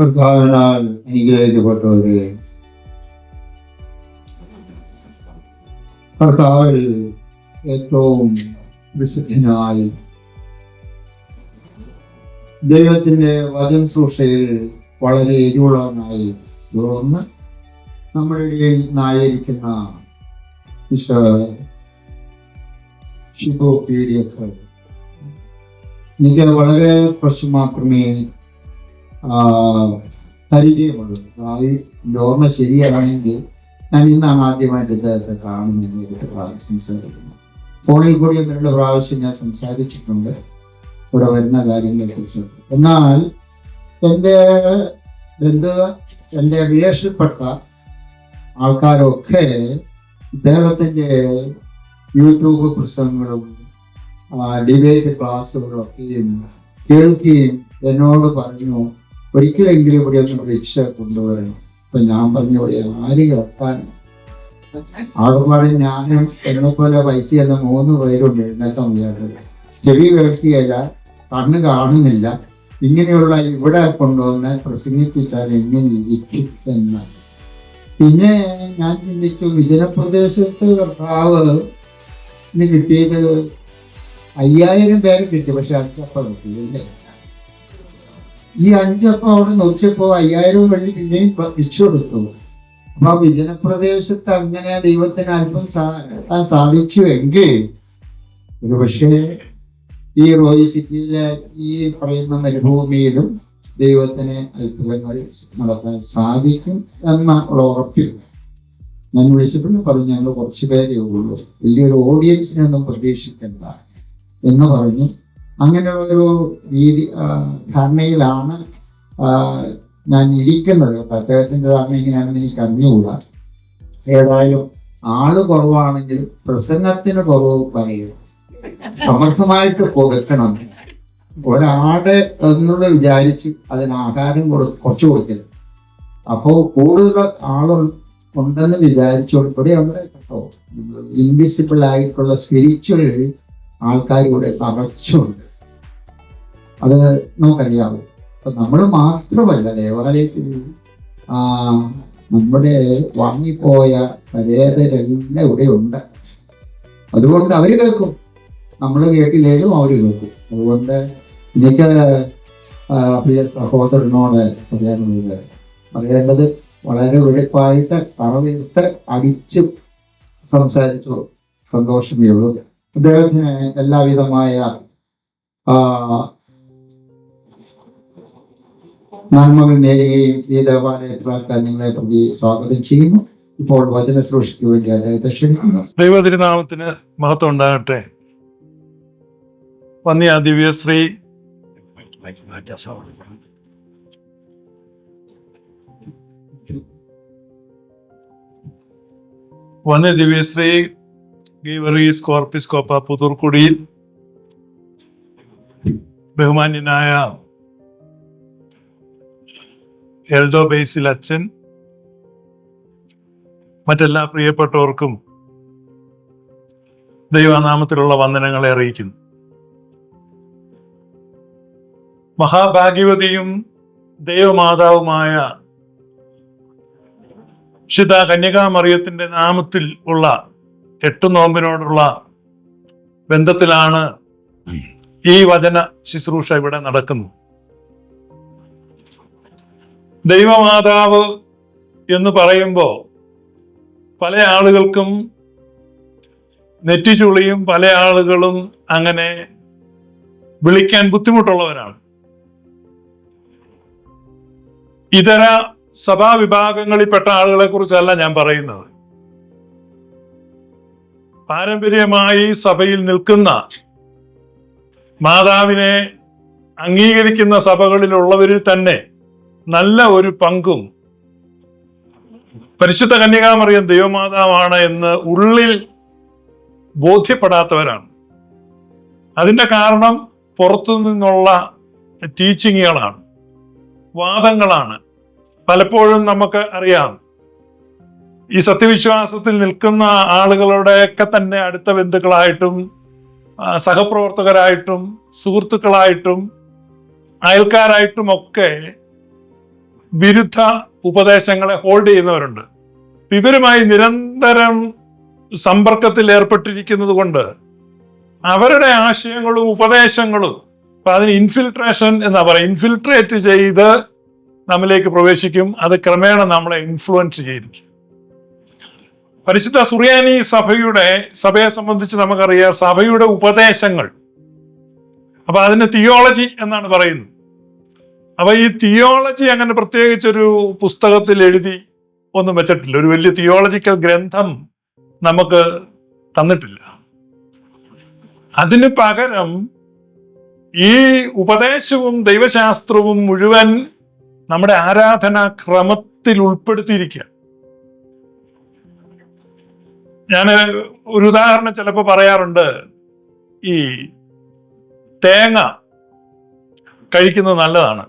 കർത്താവിനാൽ അനുഗ്രഹിക്കപ്പെട്ടവരെ, കർത്താവിൽ ഏറ്റവും വിശുദ്ധനായി ദൈവത്തിന്റെ വചന ശുശ്രൂഷയിൽ വളരെ എരിവുള്ളവനായി തുടർന്ന് നമ്മുടെ ഇടയിൽ നായിരിക്കുന്ന ഷിബു പീഡിയൊക്കെ എനിക്ക് വളരെ കുറച്ച് മാത്രമേ പരിചയമുള്ളൂ. ഓർമ്മ ശരിയാണെങ്കിൽ ഞാൻ ഇന്നാണ് ആദ്യമായിട്ട് ഇദ്ദേഹത്തെ കാണുന്നതിനെ സംസാരിക്കുന്നു. ഫോണിൽ കൂടി 1-2 പ്രാവശ്യം ഞാൻ സംസാരിച്ചിട്ടുണ്ട് ഇവിടെ വരുന്ന കാര്യങ്ങളെ കുറിച്ച്. എന്നാൽ എൻ്റെ വിശേഷപ്പെട്ട ആൾക്കാരൊക്കെ ഇദ്ദേഹത്തിൻ്റെ യൂട്യൂബ് പ്രസംഗങ്ങളും ഡിബേറ്റ് ക്ലാസ്സുകളൊക്കെയും കേൾക്കുകയും എന്നോട് പറഞ്ഞു, ഒരിക്കലെങ്കിലും ഇവിടെ ഒന്ന് രക്ഷ കൊണ്ടുവരണം. അപ്പൊ ഞാൻ പറഞ്ഞു, ഇവിടെ ആര് കേൾക്കാൻ? ആകെപ്പാടെ ഞാനും എന്നെപ്പോലെ പൈസ എന്ന 3 പേരുണ്ട് എഴുന്നേക്കാൻ വിചാരിച്ചത്. ചെവി കേൾക്കുകയല്ല, കണ്ണ് കാണുന്നില്ല. ഇങ്ങനെയുള്ള ഇവിടെ കൊണ്ടുവന്ന് പ്രസംഗിപ്പിച്ചാൽ എങ്ങനെ ഇരിക്കും എന്നാണ്. പിന്നെ ഞാൻ ചിന്തിച്ചു, വിജനപ്രദേശത്ത് കർത്താവ് കിട്ടിയത് 5000 പേര് കിട്ടി, പക്ഷെ 5 അപ്പം കിട്ടിയില്ലേ? ഈ 5 അപ്പം അവിടെ നോക്കിയപ്പോ 5000 വെള്ളി പിന്നെയും പിച്ചു കൊടുത്തു. അപ്പൊ വിജനപ്രദേശത്ത് അങ്ങനെ ദൈവത്തിന് അല്പം സാധിച്ചു എങ്കിൽ ഒരു പക്ഷേ ഈ റോയി സിറ്റിയിലെ ഈ പറയുന്ന മരുഭൂമിയിലും ദൈവത്തിന് അത്ഭുതങ്ങൾ നടത്താൻ സാധിക്കും എന്ന ഉറപ്പിൽ ഞാൻ വിളിച്ചപ്പോഴും പറഞ്ഞു, ഞങ്ങൾ കുറച്ച് പേരേ ഉള്ളൂ, വലിയൊരു ഓഡിയൻസിനൊന്നും പ്രതീക്ഷിക്കണ്ട എന്ന് പറഞ്ഞു. അങ്ങനെയുള്ള ഒരു ധാരണയിലാണ് ഞാൻ ഇരിക്കുന്നത്. അദ്ദേഹത്തിൻ്റെ ധാരണ എങ്ങനെയാണെന്ന് എനിക്ക് അറിഞ്ഞുകൂടാ. ഏതായാലും ആള് കുറവാണെങ്കിൽ പ്രസംഗത്തിന് കുറവ് പറയുക, സമർത്ഥമായിട്ട് കൊടുക്കണം. ഒരാട് എന്നുള്ള വിചാരിച്ച് അതിന് ആഹാരം കുറച്ച് കൊടുക്കരുത്. അപ്പോൾ കൂടുതൽ ഉണ്ടെന്ന് വിചാരിച്ചോടെ അവിടെ കേട്ടോ ഇൻവിസിബിൾ ആയിട്ടുള്ള സ്പിരിച്വൽ ആൾക്കാരിവിടെ നിറച്ചുണ്ട്. അത് നമുക്കറിയാവും. അപ്പൊ നമ്മൾ മാത്രമല്ല, ദേവാലയത്തിൽ നമ്മുടെ വാങ്ങിപ്പോയ പരേതരെല്ലാം ഇവിടെ ഉണ്ട്. അതുകൊണ്ട് അവര് കേൾക്കും, നമ്മൾ കേട്ടില്ലേലും അവർ കേൾക്കും. അതുകൊണ്ട് എനിക്ക് പ്രിയ സഹോദരനോട് പറയേണ്ടത് വളരെ വെടിപ്പായിട്ട് തറവീർത്ത് അടിച്ച് സംസാരിച്ചു സന്തോഷമേ ഉള്ളൂ. അദ്ദേഹത്തിന് എല്ലാവിധമായ നന്മകൾ നേരുകയും ഈ ദേവാലയത്തിലാക്കാൻ നിങ്ങളെ പ്രതി സ്വാഗതം ചെയ്യുന്നു. ഇപ്പോൾ വചന ശുശ്രൂഷയ്ക്ക് വേണ്ടി അദ്ദേഹത്തെ ക്ഷണിക്കുന്നു. ദൈവതിരുനാമത്തിന് മഹത്വം ഉണ്ടാകട്ടെ. വന്യ ദിവ്യശ്രീ ഗീവറീസ് കോർപ്പിസ്കോപ്പ പുതൂർക്കുടിയിൽ ബഹുമാന്യനായ എൽദോ ബേസിൽ അച്ഛൻ, മറ്റെല്ലാ പ്രിയപ്പെട്ടവർക്കും ദൈവനാമത്തിലുള്ള വന്ദനങ്ങളെ അറിയിക്കുന്നു. മഹാഭാഗ്യവതിയും ദൈവമാതാവുമായ വിശുദ്ധ കന്യകാമറിയത്തിന്റെ നാമത്തിൽ ഉള്ള 8 നോമ്പിനോടുള്ള ബന്ധത്തിലാണ് ഈ വചന ശുശ്രൂഷ ഇവിടെ നടക്കുന്നത്. ദൈവമാതാവ് എന്ന് പറയുമ്പോൾ പല ആളുകൾക്കും നെറ്റിച്ചുളിയും പല ആളുകളും അങ്ങനെ വിളിക്കാൻ ബുദ്ധിമുട്ടുള്ളവരാണ്. ഇതര സഭാവിഭാഗങ്ങളിൽപ്പെട്ട ആളുകളെ കുറിച്ചല്ല ഞാൻ പറയുന്നത്. പാരമ്പര്യമായി സഭയിൽ നിൽക്കുന്ന മാതാവിനെ അംഗീകരിക്കുന്ന സഭകളിലുള്ളവരിൽ തന്നെ നല്ല ഒരു പങ്കും പരിശുദ്ധ കന്യകാമറിയം ദൈവമാതാവാണ് എന്ന് ഉള്ളിൽ ബോധ്യപ്പെടാത്തവരാണ്. അതിന്റെ കാരണം പുറത്തു നിന്നുള്ള ടീച്ചിങ്ങുകളാണ്, വാദങ്ങളാണ്. പലപ്പോഴും നമുക്ക് അറിയാം, ഈ സത്യവിശ്വാസത്തിൽ നിൽക്കുന്ന ആളുകളുടെയൊക്കെ തന്നെ അടുത്ത ബന്ധുക്കളായിട്ടും സഹപ്രവർത്തകരായിട്ടും സുഹൃത്തുക്കളായിട്ടും അയൽക്കാരായിട്ടും ഒക്കെ വിരുദ്ധ ഉപദേശങ്ങളെ ഹോൾഡ് ചെയ്യുന്നവരുണ്ട്. ഇവരുമായി നിരന്തരം സമ്പർക്കത്തിൽ ഏർപ്പെട്ടിരിക്കുന്നത് കൊണ്ട് അവരുടെ ആശയങ്ങളും ഉപദേശങ്ങളും അപ്പൊ അതിന് ഇൻഫിൽട്രേഷൻ എന്നാ പറയുക, ഇൻഫിൽട്രേറ്റ് ചെയ്ത് നമ്മിലേക്ക് പ്രവേശിക്കും. അത് ക്രമേണ നമ്മളെ ഇൻഫ്ലുവൻസ് ചെയ്തിരിക്കും. പരിശുദ്ധ സുറിയാനി സഭയെ സംബന്ധിച്ച് നമുക്കറിയാം, സഭയുടെ ഉപദേശങ്ങൾ, അപ്പൊ അതിന് തിയോളജി എന്നാണ് പറയുന്നത്. അപ്പൊ ഈ തിയോളജി അങ്ങനെ പ്രത്യേകിച്ചൊരു പുസ്തകത്തിൽ എഴുതി ഒന്നും വെച്ചിട്ടില്ല, ഒരു വലിയ തിയോളജിക്കൽ ഗ്രന്ഥം നമുക്ക് തന്നിട്ടില്ല. അതിന് പകരം ഈ ഉപദേശവും ദൈവശാസ്ത്രവും മുഴുവൻ നമ്മുടെ ആരാധനാ ക്രമത്തിൽ ഉൾപ്പെടുത്തിയിരിക്കുക. ഞാൻ ഒരു ഉദാഹരണം ചിലപ്പോൾ പറയാറുണ്ട്. ഈ തേങ്ങ കഴിക്കുന്നത് നല്ലതാണ്.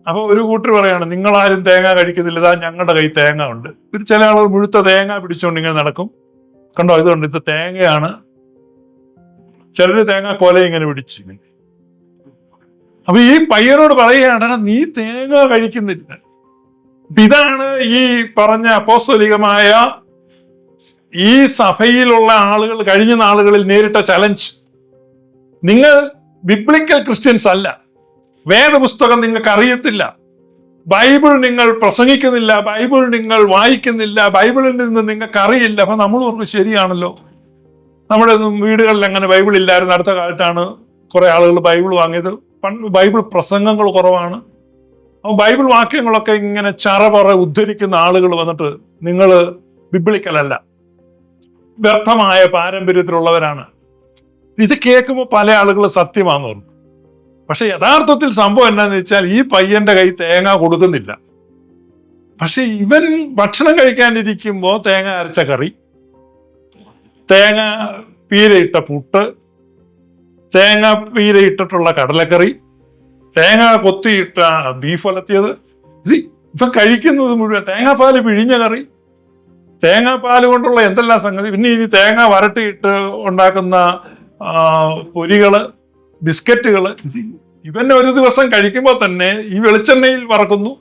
അപ്പൊ ഒരു കൂട്ടർ പറയാണ്, നിങ്ങളാരും തേങ്ങ കഴിക്കുന്നില്ല, ഇതാ ഞങ്ങളുടെ കയ്യിൽ തേങ്ങ ഉണ്ട്. ഇത് ചില ആളുകൾ മുഴുത്ത തേങ്ങ പിടിച്ചുകൊണ്ട് ഇങ്ങനെ നടക്കും. കണ്ടോ, ഇതുണ്ട്, ഇത് തേങ്ങയാണ്. ചിലര് തേങ്ങ കൊല ഇങ്ങനെ പിടിച്ചു. അപ്പൊ ഈ പയ്യനോട് പറയുകയാണ്, നീ തേങ്ങ കഴിക്കുന്നില്ല. ഇതാണ് ഈ പറഞ്ഞ അപ്പോസ്തലികമായ ഈ സഭയിലുള്ള ആളുകൾ കഴിഞ്ഞ നാളുകളിൽ നേരിട്ട ചലഞ്ച്. നിങ്ങൾ ബിബ്ലിക്കൽ ക്രിസ്ത്യൻസ് അല്ല, വേദപുസ്തകം നിങ്ങൾക്ക് അറിയത്തില്ല, ബൈബിൾ നിങ്ങൾ പ്രസംഗിക്കുന്നില്ല, ബൈബിൾ നിങ്ങൾ വായിക്കുന്നില്ല, ബൈബിളിൽ നിന്ന് നിങ്ങൾക്ക് അറിയില്ല. അപ്പൊ നമ്മൾ പറഞ്ഞു, ശരിയാണല്ലോ, നമ്മുടെ വീടുകളിൽ അങ്ങനെ ബൈബിൾ ഇല്ലായിരുന്നു. അടുത്ത കാലത്താണ് കുറെ ആളുകൾ ബൈബിൾ വാങ്ങിയത്. പണ്ട് ബൈബിൾ പ്രസംഗങ്ങൾ കുറവാണ്. അപ്പോൾ ബൈബിൾ വാക്യങ്ങളൊക്കെ ഇങ്ങനെ ചറപറ ഉദ്ധരിക്കുന്ന ആളുകൾ വന്നിട്ട്, നിങ്ങൾ ബിബ്ലിക്കലല്ല, വ്യർത്ഥമായ പാരമ്പര്യത്തിലുള്ളവരാണ്. ഇത് കേൾക്കുമ്പോൾ പല ആളുകൾ സത്യമാണെന്ന് പറഞ്ഞു. പക്ഷെ യഥാർത്ഥത്തിൽ സംഭവം എന്താണെന്ന് വെച്ചാൽ, ഈ പയ്യന്റെ കൈ തേങ്ങ കൊടുക്കുന്നില്ല. പക്ഷെ ഇവൻ ഭക്ഷണം കഴിക്കാനിരിക്കുമ്പോൾ തേങ്ങ അരച്ച കറി, തേങ്ങ പീരയിട്ട പുട്ട്, തേങ്ങ പീരയിട്ടിട്ടുള്ള കടലക്കറി, തേങ്ങ കൊത്തിയിട്ട ബീഫ് ഒലത്തിയത്, ഇപ്പൊ കഴിക്കുന്നത് മുഴുവൻ തേങ്ങാപ്പാല് പിഴിഞ്ഞ കറി, തേങ്ങാപ്പാല് കൊണ്ടുള്ള എന്തെല്ലാം സംഗതി, പിന്നെ ഇനി തേങ്ങ വരട്ടിയിട്ട് ഉണ്ടാക്കുന്ന പൊരികള്, ബിസ്ക്കറ്റുകള്. ഇവന്നെ ഒരു ദിവസം കഴിക്കുമ്പോൾ തന്നെ ഈ വെളിച്ചെണ്ണയിൽ വറക്കുന്നു,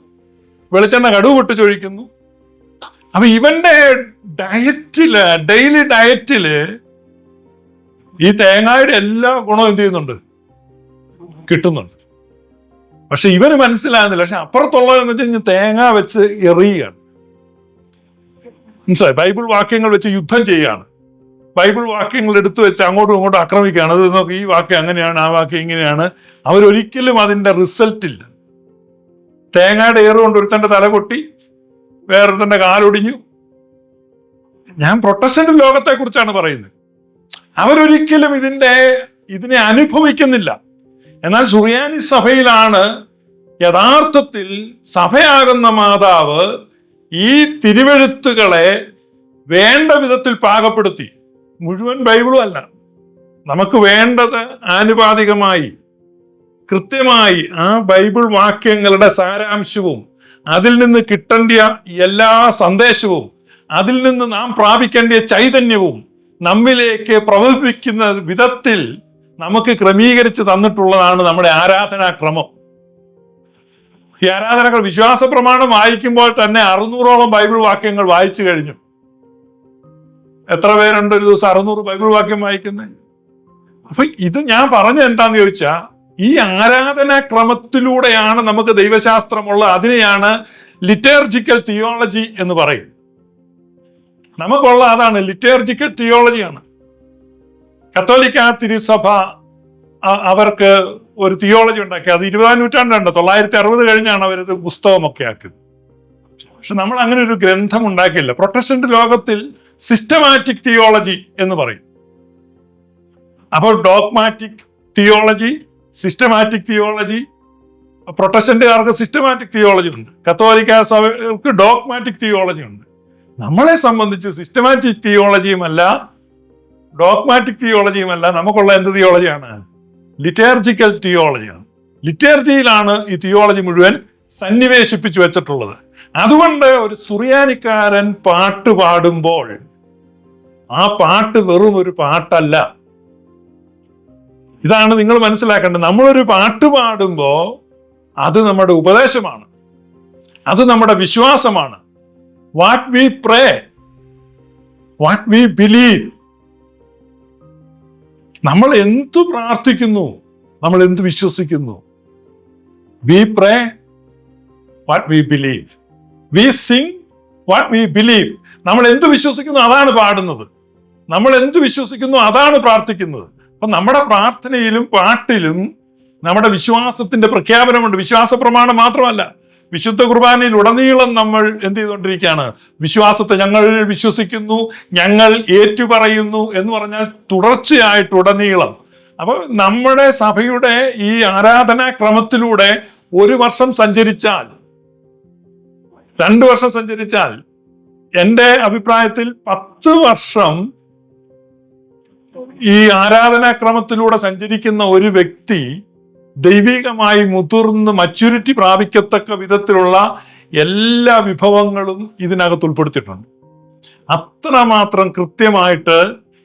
വെളിച്ചെണ്ണ കടുവ് പൊട്ട് ചൊഴിക്കുന്നു. അപ്പൊ ഇവന്റെ ഡയറ്റില്, ഡെയിലി ഡയറ്റില് ഈ തേങ്ങയുടെ എല്ലാ ഗുണവും എന്ത് ചെയ്യുന്നുണ്ട്, കിട്ടുന്നുണ്ട്. പക്ഷെ ഇവന് മനസ്സിലാകുന്നില്ല. പക്ഷെ അപ്പുറത്തുള്ളതെന്ന് വെച്ച് കഴിഞ്ഞാൽ തേങ്ങ വെച്ച് എറിയുകയാണ്. മനസ്സിലായി? ബൈബിൾ വാക്യങ്ങൾ വെച്ച് യുദ്ധം ചെയ്യുകയാണ്. ബൈബിൾ വാക്യങ്ങൾ എടുത്തു വെച്ച് അങ്ങോട്ടും ഇങ്ങോട്ടും ആക്രമിക്കുകയാണ്. അത് നോക്കി, ഈ വാക്യം അങ്ങനെയാണ്, ആ വാക്യം ഇങ്ങനെയാണ്. അവരൊരിക്കലും അതിന്റെ റിസൾട്ട് ഇല്ല. തേങ്ങയുടെ ഏറുകൊണ്ട് ഒരുത്തന്റെ തല പൊട്ടി, വേറൊരുത്തന്റെ കാലൊടിഞ്ഞു. ഞാൻ പ്രൊട്ടസ്റ്റന്റ് ലോകത്തെ കുറിച്ചാണ് പറയുന്നത്. അവരൊരിക്കലും ഇതിനെ അനുഭവിക്കുന്നില്ല. എന്നാൽ സുറിയാനി സഭയിലാണ് യഥാർത്ഥത്തിൽ സഭയാകുന്ന മാതാവ് ഈ തിരുവെഴുത്തുകളെ വേണ്ട വിധത്തിൽ പാകപ്പെടുത്തി. മുഴുവൻ ബൈബിളും അല്ല, നമുക്ക് വേണ്ടത് ആനുപാതികമായി കൃത്യമായി ആ ബൈബിൾ വാക്യങ്ങളുടെ സാരാംശവും അതിൽ നിന്ന് കിട്ടേണ്ട എല്ലാ സന്ദേശവും അതിൽ നിന്ന് നാം പ്രാപിക്കേണ്ട ചൈതന്യവും നമ്മിലേക്ക് പ്രവഹിക്കുന്ന വിധത്തിൽ നമുക്ക് ക്രമീകരിച്ച് തന്നിട്ടുള്ളതാണ് നമ്മുടെ ആരാധനാക്രമം. ഈ ആരാധനകൾ വിശ്വാസ പ്രമാണം വായിക്കുമ്പോൾ തന്നെ 600ഓളം ബൈബിൾ വാക്യങ്ങൾ വായിച്ചു കഴിഞ്ഞു. എത്ര പേരുണ്ട് ഒരു ദിവസം 600 ബൈബിൾ വാക്യം വായിക്കുന്നത്? അപ്പൊ ഇത് ഞാൻ പറഞ്ഞ എന്താന്ന് ചോദിച്ചാൽ, ഈ ആരാധനാക്രമത്തിലൂടെയാണ് നമുക്ക് ദൈവശാസ്ത്രമുള്ള. അതിനെയാണ് ലിറ്റേർജിക്കൽ തിയോളജി എന്ന് പറയും. നമുക്കുള്ള അതാണ് ലിറ്റേർജിക്കൽ തിയോളജിയാണ്. കത്തോലിക്ക തിരുസഭ അവർക്ക് ഒരു തിയോളജി ഉണ്ടാക്കി. അത് 20-ാം നൂറ്റാണ്ടുണ്ട്. 960 കഴിഞ്ഞാണ് അവരത് പുസ്തകമൊക്കെ ആക്കിയത്. പക്ഷെ നമ്മൾ അങ്ങനെ ഒരു ഗ്രന്ഥം ഉണ്ടാക്കിയില്ല. പ്രൊട്ടസ്റ്റന്റ് ലോകത്തിൽ സിസ്റ്റമാറ്റിക് തിയോളജി എന്ന് പറയും. അപ്പോൾ ഡോഗ്മാറ്റിക് തിയോളജി, സിസ്റ്റമാറ്റിക് തിയോളജി. പ്രൊട്ടസ്റ്റന്റുകാർക്ക് സിസ്റ്റമാറ്റിക് തിയോളജി ഉണ്ട്, കത്തോലിക്ക സഭകൾക്ക് ഡോഗ്മാറ്റിക് തിയോളജി ഉണ്ട്. നമ്മളെ സംബന്ധിച്ച് സിസ്റ്റമാറ്റിക് തിയോളജിയുമല്ല, ഡോഗ്മാറ്റിക് തിയോളജിയുമല്ല. നമുക്കുള്ള എന്ത് തിയോളജിയാണ്? ലിറ്റേർജിക്കൽ തിയോളജിയാണ്. ലിറ്റേർജിയിലാണ് ഈ തിയോളജി മുഴുവൻ സന്നിവേശിപ്പിച്ചു വെച്ചിട്ടുള്ളത്. അതുകൊണ്ട് ഒരു സുറിയാനിക്കാരൻ പാട്ട് പാടുമ്പോൾ ആ പാട്ട് വെറും ഒരു പാട്ടല്ല. ഇതാണ് നിങ്ങൾ മനസ്സിലാക്കേണ്ടത്. നമ്മളൊരു പാട്ട് പാടുമ്പോൾ അത് നമ്മുടെ ഉപദേശമാണ്. അത് നമ്മുടെ വിശ്വാസമാണ്. What we pray, what we believe. നമ്മൾ എന്തു പ്രാർത്ഥിക്കുന്നു, നമ്മൾ എന്ത് വിശ്വസിക്കുന്നു. We pray what we believe, we sing what we believe. നമ്മൾ എന്ത് വിശ്വസിക്കുന്നു അതാണ് പാടുന്നത്, നമ്മൾ എന്ത് വിശ്വസിക്കുന്നു അതാണ് പ്രാർത്ഥിക്കുന്നത്. അപ്പൊ നമ്മുടെ പ്രാർത്ഥനയിലും പാട്ടിലും നമ്മുടെ വിശ്വാസത്തിന്റെ പ്രഖ്യാപനമുണ്ട്. വിശ്വാസ പ്രമാണം മാത്രമല്ല, വിശുദ്ധ കുർബാനയിൽ ഉടനീളം നമ്മൾ എന്ത് ചെയ്തുകൊണ്ടിരിക്കുകയാണ്? വിശ്വാസത്തെ ഞങ്ങൾ വിശ്വസിക്കുന്നു, ഞങ്ങൾ ഏറ്റുപറയുന്നു എന്ന് പറഞ്ഞാൽ തുടർച്ചയായിട്ട് ഉടനീളം. അപ്പൊ നമ്മുടെ സഭയുടെ ഈ ആരാധനാ ക്രമത്തിലൂടെ 1 വർഷം സഞ്ചരിച്ചാൽ, 2 വർഷം സഞ്ചരിച്ചാൽ, എൻ്റെ അഭിപ്രായത്തിൽ 10 വർഷം ഈ ആരാധനാക്രമത്തിലൂടെ സഞ്ചരിക്കുന്ന ഒരു വ്യക്തി ദൈവികമായി മുതിർന്ന് മച്യൂരിറ്റി പ്രാപിക്കത്തക്ക വിധത്തിലുള്ള എല്ലാ വിഭവങ്ങളും ഇതിനകത്ത് ഉൾപ്പെടുത്തിയിട്ടുണ്ട്. അത്രമാത്രം കൃത്യമായിട്ട്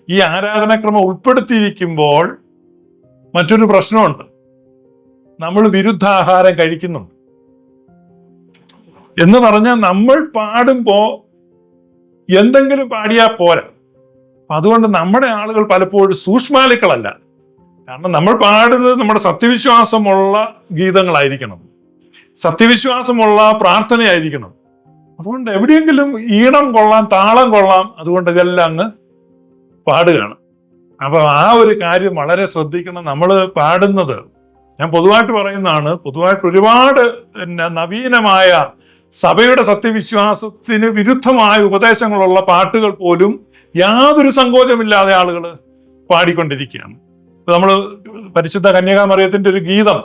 ഈ ആരാധനാക്രമം ഉൾപ്പെടുത്തിയിരിക്കുമ്പോൾ മറ്റൊരു പ്രശ്നമുണ്ട്. നമ്മൾ വിരുദ്ധാഹാരം കഴിക്കുന്നുണ്ട് എന്ന് പറഞ്ഞാൽ നമ്മൾ പാടുമ്പോ എന്തെങ്കിലും പാടിയാൽ പോരാ. അതുകൊണ്ട് നമ്മുടെ ആളുകൾ പലപ്പോഴും സൂക്ഷ്മാലുക്കളല്ല. കാരണം നമ്മൾ പാടുന്നത് നമ്മുടെ സത്യവിശ്വാസമുള്ള ഗീതങ്ങളായിരിക്കണം, സത്യവിശ്വാസമുള്ള പ്രാർത്ഥനയായിരിക്കണം. അതുകൊണ്ട് എവിടെയെങ്കിലും ഈണം കൊള്ളാം, താളം കൊള്ളാം, അതുകൊണ്ട് ഇതെല്ലാം അങ്ങ് പാടുകയാണ്. അപ്പൊ ആ ഒരു കാര്യം വളരെ ശ്രദ്ധിക്കണം. നമ്മൾ പാടുന്നത്, ഞാൻ പൊതുവായിട്ട് പറയുന്നതാണ്, പൊതുവായിട്ട് ഒരുപാട് നവീനമായ സഭയുടെ സത്യവിശ്വാസത്തിന് വിരുദ്ധമായ ഉപദേശങ്ങളുള്ള പാട്ടുകൾ പോലും യാതൊരു സങ്കോചമില്ലാതെ ആളുകൾ പാടിക്കൊണ്ടിരിക്കുകയാണ്. ഇപ്പൊ നമ്മൾ പരിശുദ്ധ കന്യകാമറിയത്തിന്റെ ഒരു ഗീതം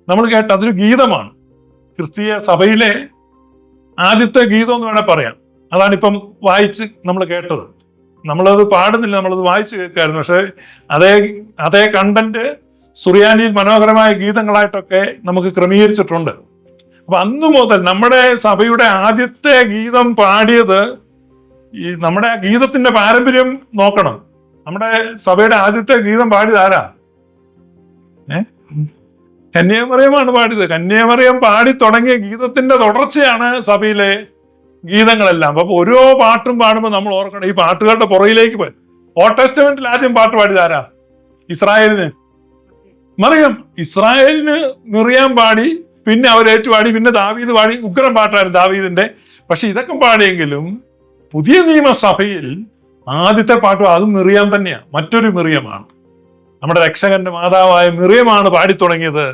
നമ്മൾ കേട്ട, അതൊരു ഗീതമാണ്. ക്രിസ്തീയ സഭയിലെ ആദ്യത്തെ ഗീതം എന്ന് വേണേൽ പറയാം. അതാണിപ്പം വായിച്ച് നമ്മൾ കേട്ടത്. നമ്മളത് പാടുന്നില്ല, നമ്മളത് വായിച്ച് കേൾക്കായിരുന്നു. പക്ഷെ അതേ കണ്ടന്റ് സുറിയാനിയിൽ മനോഹരമായ ഗീതങ്ങളായിട്ടൊക്കെ നമുക്ക് ക്രമീകരിച്ചിട്ടുണ്ട്. അപ്പൊ അന്നു മുതൽ നമ്മുടെ സഭയുടെ ആദ്യത്തെ ഗീതം പാടിയത്, ഈ നമ്മുടെ ആ ഗീതത്തിന്റെ പാരമ്പര്യം നോക്കണം. നമ്മുടെ സഭയുടെ ആദ്യത്തെ ഗീതം പാടിയത് ആരാ? കന്യാമറിയമാണ് പാടിയത്. കന്യാമറിയം പാടി തുടങ്ങിയ ഗീതത്തിന്റെ തുടർച്ചയാണ് സഭയിലെ ഗീതങ്ങളെല്ലാം. അപ്പൊ ഓരോ പാട്ടും പാടുമ്പോൾ നമ്മൾ ഓർക്കണം, ഈ പാട്ടുകളുടെ പുറകിലേക്ക് പോയി. ഓൾഡ് ടെസ്റ്റമെന്റിൽ ആദ്യം പാട്ട് പാടിയത് ആരാ? ഇസ്രായേലിന് മറിയം. ഇസ്രായേലിന് മിറിയാം പാടി, പിന്നെ അവരേറ്റു പാടി, പിന്നെ ദാവീദ് പാടി. ഉഗ്രം പാട്ടായിരുന്നു ദാവീദിന്റെ. പക്ഷെ ഇതൊക്കെ പാടിയെങ്കിലും പുതിയ നിയമസഭയിൽ ആദ്യത്തെ പാട്ടും അതും മിറിയാം തന്നെയാണ്. മറ്റൊരു മിറിയമാണ്, നമ്മുടെ രക്ഷകന്റെ മാതാവായ മിറിയമാണ് പാടിത്തുടങ്ങിയത്.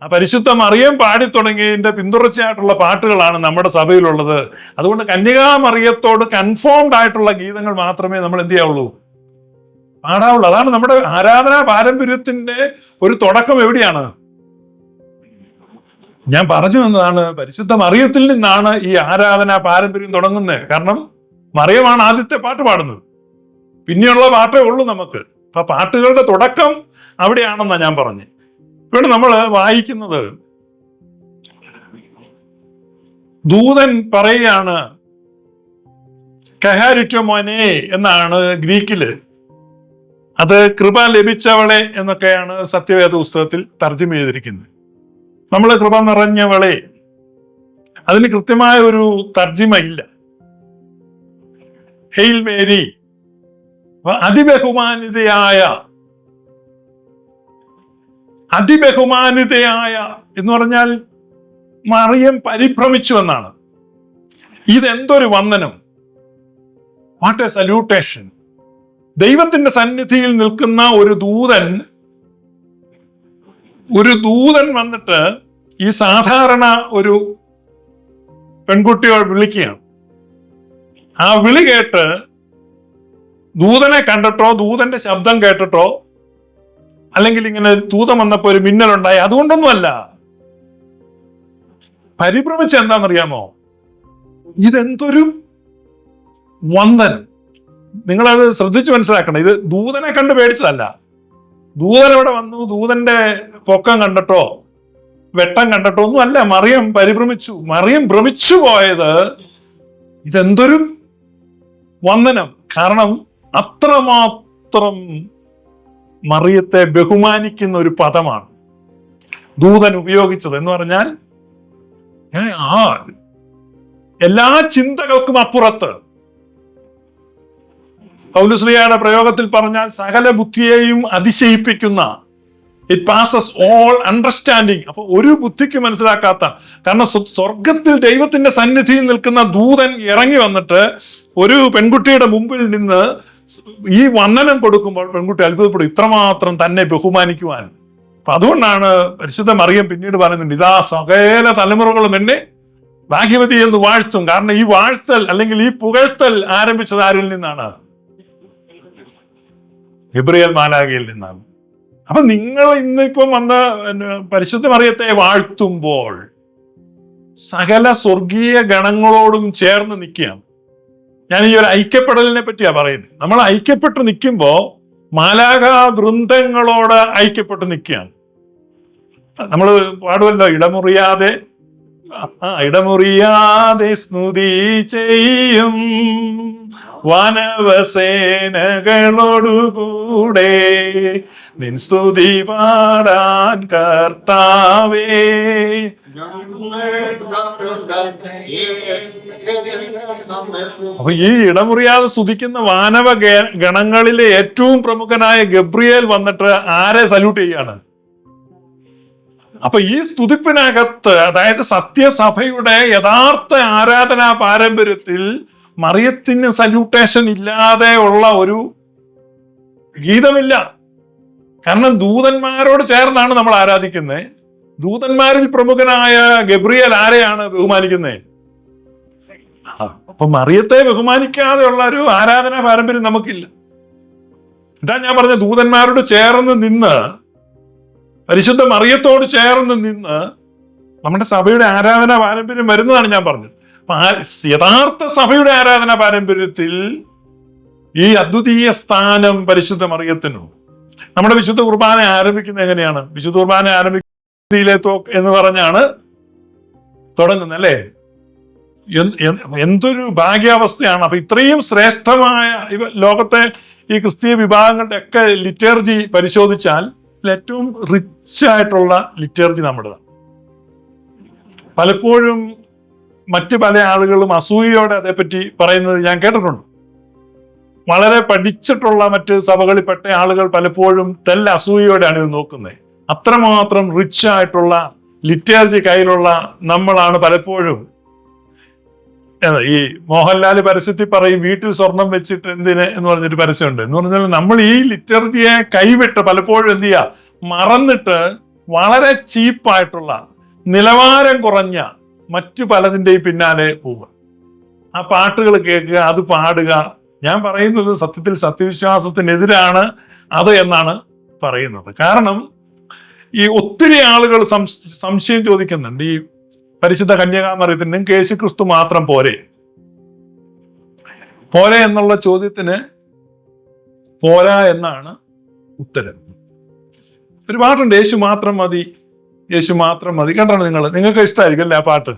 ആ പരിശുദ്ധ മറിയം പാടിത്തുടങ്ങിയതിന്റെ പിന്തുടർച്ചയായിട്ടുള്ള പാട്ടുകളാണ് നമ്മുടെ സഭയിലുള്ളത്. അതുകൊണ്ട് കന്യകാമറിയത്തോട് കൺഫോംഡ് ആയിട്ടുള്ള ഗീതങ്ങൾ മാത്രമേ നമ്മൾ എന്ത് ചെയ്യാവുള്ളൂ, പാടാവുള്ളൂ. അതാണ് നമ്മുടെ ആരാധനാ പാരമ്പര്യത്തിന്റെ ഒരു തുടക്കം. എവിടെയാണ് ഞാൻ പറഞ്ഞു വന്നതാണ്, പരിശുദ്ധ മറിയത്തിൽ നിന്നാണ് ഈ ആരാധനാ പാരമ്പര്യം തുടങ്ങുന്നത്. കാരണം മറിയമാണ് ആദ്യത്തെ പാട്ട് പാടുന്നത്, പിന്നെയുള്ള പാട്ടേ ഉള്ളൂ നമുക്ക്. അപ്പൊ പാട്ടുകളുടെ തുടക്കം അവിടെയാണെന്നാണ് ഞാൻ പറഞ്ഞത്. ഇവിടെ നമ്മൾ വായിക്കുന്നത്, ദൂതൻ പറയുകയാണ്, കഹാരിറ്റോമോനെ എന്നാണ് ഗ്രീക്കില്. അത് കൃപ ലഭിച്ചവളെ എന്നൊക്കെയാണ് സത്യവേദ പുസ്തകത്തിൽ തർജ്ജമ ചെയ്തിരിക്കുന്നത്. നമ്മൾ കൃപ നിറഞ്ഞവളെ, അതിന് കൃത്യമായ ഒരു തർജ്ജിമ ഇല്ല. ഹെയിൽ മേരി, അതിബഹുമാനിതയായ എന്ന് പറഞ്ഞാൽ മറിയം പരിഭ്രമിച്ചു എന്നാണ്. ഇതെന്തൊരു വന്ദനം, വാട്ട് എ സല്യൂട്ടേഷൻ. ദൈവത്തിന്റെ സന്നിധിയിൽ നിൽക്കുന്ന ഒരു ദൂതൻ വന്നിട്ട് ഈ സാധാരണ ഒരു പെൺകുട്ടിയെ വിളിക്കുകയാണ്. ആ വിളി കേട്ട് ദൂതനെ കണ്ടിട്ടോ, ദൂതന്റെ ശബ്ദം കേട്ടിട്ടോ, അല്ലെങ്കിൽ ഇങ്ങനെ ദൂതം വന്നപ്പോ ഒരു മിന്നലുണ്ടായി, അതുകൊണ്ടൊന്നുമല്ല. പരിഭ്രമിച്ച എന്താണെന്നറിയാമോ? ഇതെന്തൊരു വന്ദനം. നിങ്ങളത് ശ്രദ്ധിച്ച് മനസ്സിലാക്കണം. ഇത് ദൂതനെ കണ്ട് പേടിച്ചതല്ല. ദൂതൻ ഇവിടെ വന്നു, ദൂതന്റെ പൊക്കം കണ്ടിട്ടോ വെട്ടം കണ്ടിട്ടോ ഒന്നും അല്ല. മറിയം പരിഭ്രമിച്ചു. മറിയം ഭ്രമിച്ചു പോയത് ഇതെന്തൊരു വന്ദനം. കാരണം അത്രമാത്രം മറിയത്തെ ബഹുമാനിക്കുന്ന ഒരു പദമാണ് ദൂതൻ ഉപയോഗിച്ചത്. എന്ന് പറഞ്ഞാൽ എല്ലാ ചിന്തകൾക്കും അപ്പുറത്ത്, പൗലോസ്ലീഹയുടെ പ്രയോഗത്തിൽ പറഞ്ഞാൽ സകല ബുദ്ധിയെയും അതിശയിപ്പിക്കുന്ന, ഇറ്റ് പാസസ് ഓൾ അണ്ടർസ്റ്റാൻഡിങ്. അപ്പൊ ഒരു ബുദ്ധിക്ക് മനസ്സിലാക്കാത്ത, കാരണം സ്വർഗത്തിൽ ദൈവത്തിന്റെ സന്നിധിയിൽ നിൽക്കുന്ന ദൂതൻ ഇറങ്ങി വന്നിട്ട് ഒരു പെൺകുട്ടിയുടെ മുമ്പിൽ നിന്ന് ഈ വന്ദനം കൊടുക്കുമ്പോൾ പെൺകുട്ടി അത്ഭുതപ്പെടും, ഇത്രമാത്രം തന്നെ ബഹുമാനിക്കുവാൻ. അപ്പൊ അതുകൊണ്ടാണ് പരിശുദ്ധ മറിയം പിന്നീട് പറയുന്നുണ്ട്, ഇതാ സകല തലമുറകളും എന്നെ ഭാഗ്യവതി എന്ന് വാഴ്ത്തും. കാരണം ഈ വാഴ്ത്തൽ അല്ലെങ്കിൽ ഈ പുകഴ്ത്തൽ ആരംഭിച്ചത് ആരിൽ നിന്നാണ്? ഗബ്രിയേൽ മാലാഖയിൽ നിന്നാണ്. അപ്പൊ നിങ്ങൾ ഇന്നിപ്പം വന്ന് പരിശുദ്ധ മറിയത്തെ വാഴ്ത്തുമ്പോൾ സകല സ്വർഗീയ ഗണങ്ങളോടും ചേർന്ന് നിൽക്കുകയാണ്. ഞാൻ ഈ ഒരു ഐക്യപ്പെടലിനെ പറ്റിയാ പറയുന്നത്. നമ്മൾ ഐക്യപ്പെട്ട് നിൽക്കുമ്പോൾ മാലാഖ വൃന്ദങ്ങളോട് ഐക്യപ്പെട്ട് നിൽക്കുകയാണ്. നമ്മൾ പാടുമല്ലോ, ഇടമുറിയാതെ സ്തുതി ചെയ്യും വാനവസേനകളോടുകൂടെ നിൻ സ്തുതി പാടാൻ കർത്താവേ. അപ്പൊ ഈ ഇടമുറിയാതെ സ്തുതിക്കുന്ന വാനവ ഗണങ്ങളിലെ ഏറ്റവും പ്രമുഖനായ ഗബ്രിയേൽ വന്നിട്ട് ആരെ സല്യൂട്ട് ചെയ്യാണ്? അപ്പൊ ഈ സ്തുതിപ്പിനകത്ത്, അതായത് സത്യസഭയുടെ യഥാർത്ഥ ആരാധനാ പാരമ്പര്യത്തിൽ മറിയത്തിന് സല്യൂട്ടേഷൻ ഇല്ലാതെ ഉള്ള ഒരു ഗീതമില്ല. കാരണം ദൂതന്മാരോട് ചേർന്നാണ് നമ്മൾ ആരാധിക്കുന്നത്. ദൂതന്മാരിൽ പ്രമുഖനായ ഗബ്രിയേൽ ആരെയാണ് ബഹുമാനിക്കുന്നത്? അപ്പൊ മറിയത്തെ ബഹുമാനിക്കാതെയുള്ള ഒരു ആരാധനാ പാരമ്പര്യം നമുക്കില്ല. ഇതാ ഞാൻ പറഞ്ഞ, ദൂതന്മാരോട് ചേർന്ന് നിന്ന്, പരിശുദ്ധ മറിയത്തോട് ചേർന്ന് നിന്ന് നമ്മുടെ സഭയുടെ ആരാധനാ പാരമ്പര്യം വരുന്നതാണ് ഞാൻ പറഞ്ഞത്. അപ്പൊ യഥാർത്ഥ സഭയുടെ ആരാധനാ പാരമ്പര്യത്തിൽ ഈ അദ്വിതീയ സ്ഥാനം പരിശുദ്ധ മറിയത്തിനു. നമ്മുടെ വിശുദ്ധ കുർബാന ആരംഭിക്കുന്നത് എങ്ങനെയാണ്? വിശുദ്ധ കുർബാന ആരംഭിക്കുന്നതിലെ എന്ന് പറഞ്ഞാണ് തുടങ്ങുന്നത്, അല്ലേ? എന്തൊരു ഭാഗ്യാവസ്ഥയാണ്. അപ്പൊ ഇത്രയും ശ്രേഷ്ഠമായ ലോകത്തെ ഈ ക്രിസ്തീയ വിഭാഗങ്ങളുടെ ഒക്കെ ലിറ്റർജി പരിശോധിച്ചാൽ ഏറ്റവും റിച്ച് ആയിട്ടുള്ള ലിറ്റർജി നമ്മുടേതാണ്. പലപ്പോഴും മറ്റു പല ആളുകളും അസൂയയോടെ അതേപ്പറ്റി പറയുന്നത് ഞാൻ കേട്ടിട്ടുണ്ട്. വളരെ പഠിച്ചിട്ടുള്ള മറ്റ് സഭകളിൽപ്പെട്ട ആളുകൾ പലപ്പോഴും അസൂയയോടെയാണ് ഇത് നോക്കുന്നത്. അത്രമാത്രം റിച്ച് ആയിട്ടുള്ള ലിറ്റർജി കയ്യിലുള്ള നമ്മളാണ് പലപ്പോഴും ഈ മോഹൻലാൽ പരസ്യത്തിൽ പറയും, വീട്ടിൽ സ്വർണം വെച്ചിട്ട് എന്തിന് എന്ന് പറഞ്ഞൊരു പരസ്യമുണ്ട്. എന്ന് പറഞ്ഞാൽ നമ്മൾ ഈ ലിറ്റർജിയെ കൈവിട്ട് പലപ്പോഴും എന്ത് ചെയ്യുക, മറന്നിട്ട് വളരെ ചീപ്പായിട്ടുള്ള നിലവാരം കുറഞ്ഞ മറ്റു പലതിൻ്റെയും പിന്നാലെ പോവുക. ആ പാട്ടുകൾ കേൾക്കുക, അത് പാടുക. ഞാൻ പറയുന്നത് സത്യത്തിൽ സത്യവിശ്വാസത്തിനെതിരാണ് അത് എന്നാണ് പറയുന്നത്. കാരണം ഈ ഒത്തിരി ആളുകൾ സംശയം ചോദിക്കുന്നുണ്ട്, ഈ പരിശുദ്ധ കന്യകാമറിയത്തിന് നിങ്ങൾക്ക് യേശുക്രിസ്തു മാത്രം പോരെ എന്നുള്ള ചോദ്യത്തിന് പോരാ എന്നാണ് ഉത്തരം. ഒരു പാട്ടുണ്ട്, യേശു മാത്രം മതി, യേശു മാത്രം മതി. കണ്ടാണ് നിങ്ങൾക്ക് ഇഷ്ടമായിരിക്കും അല്ലേ ആ പാട്ട്?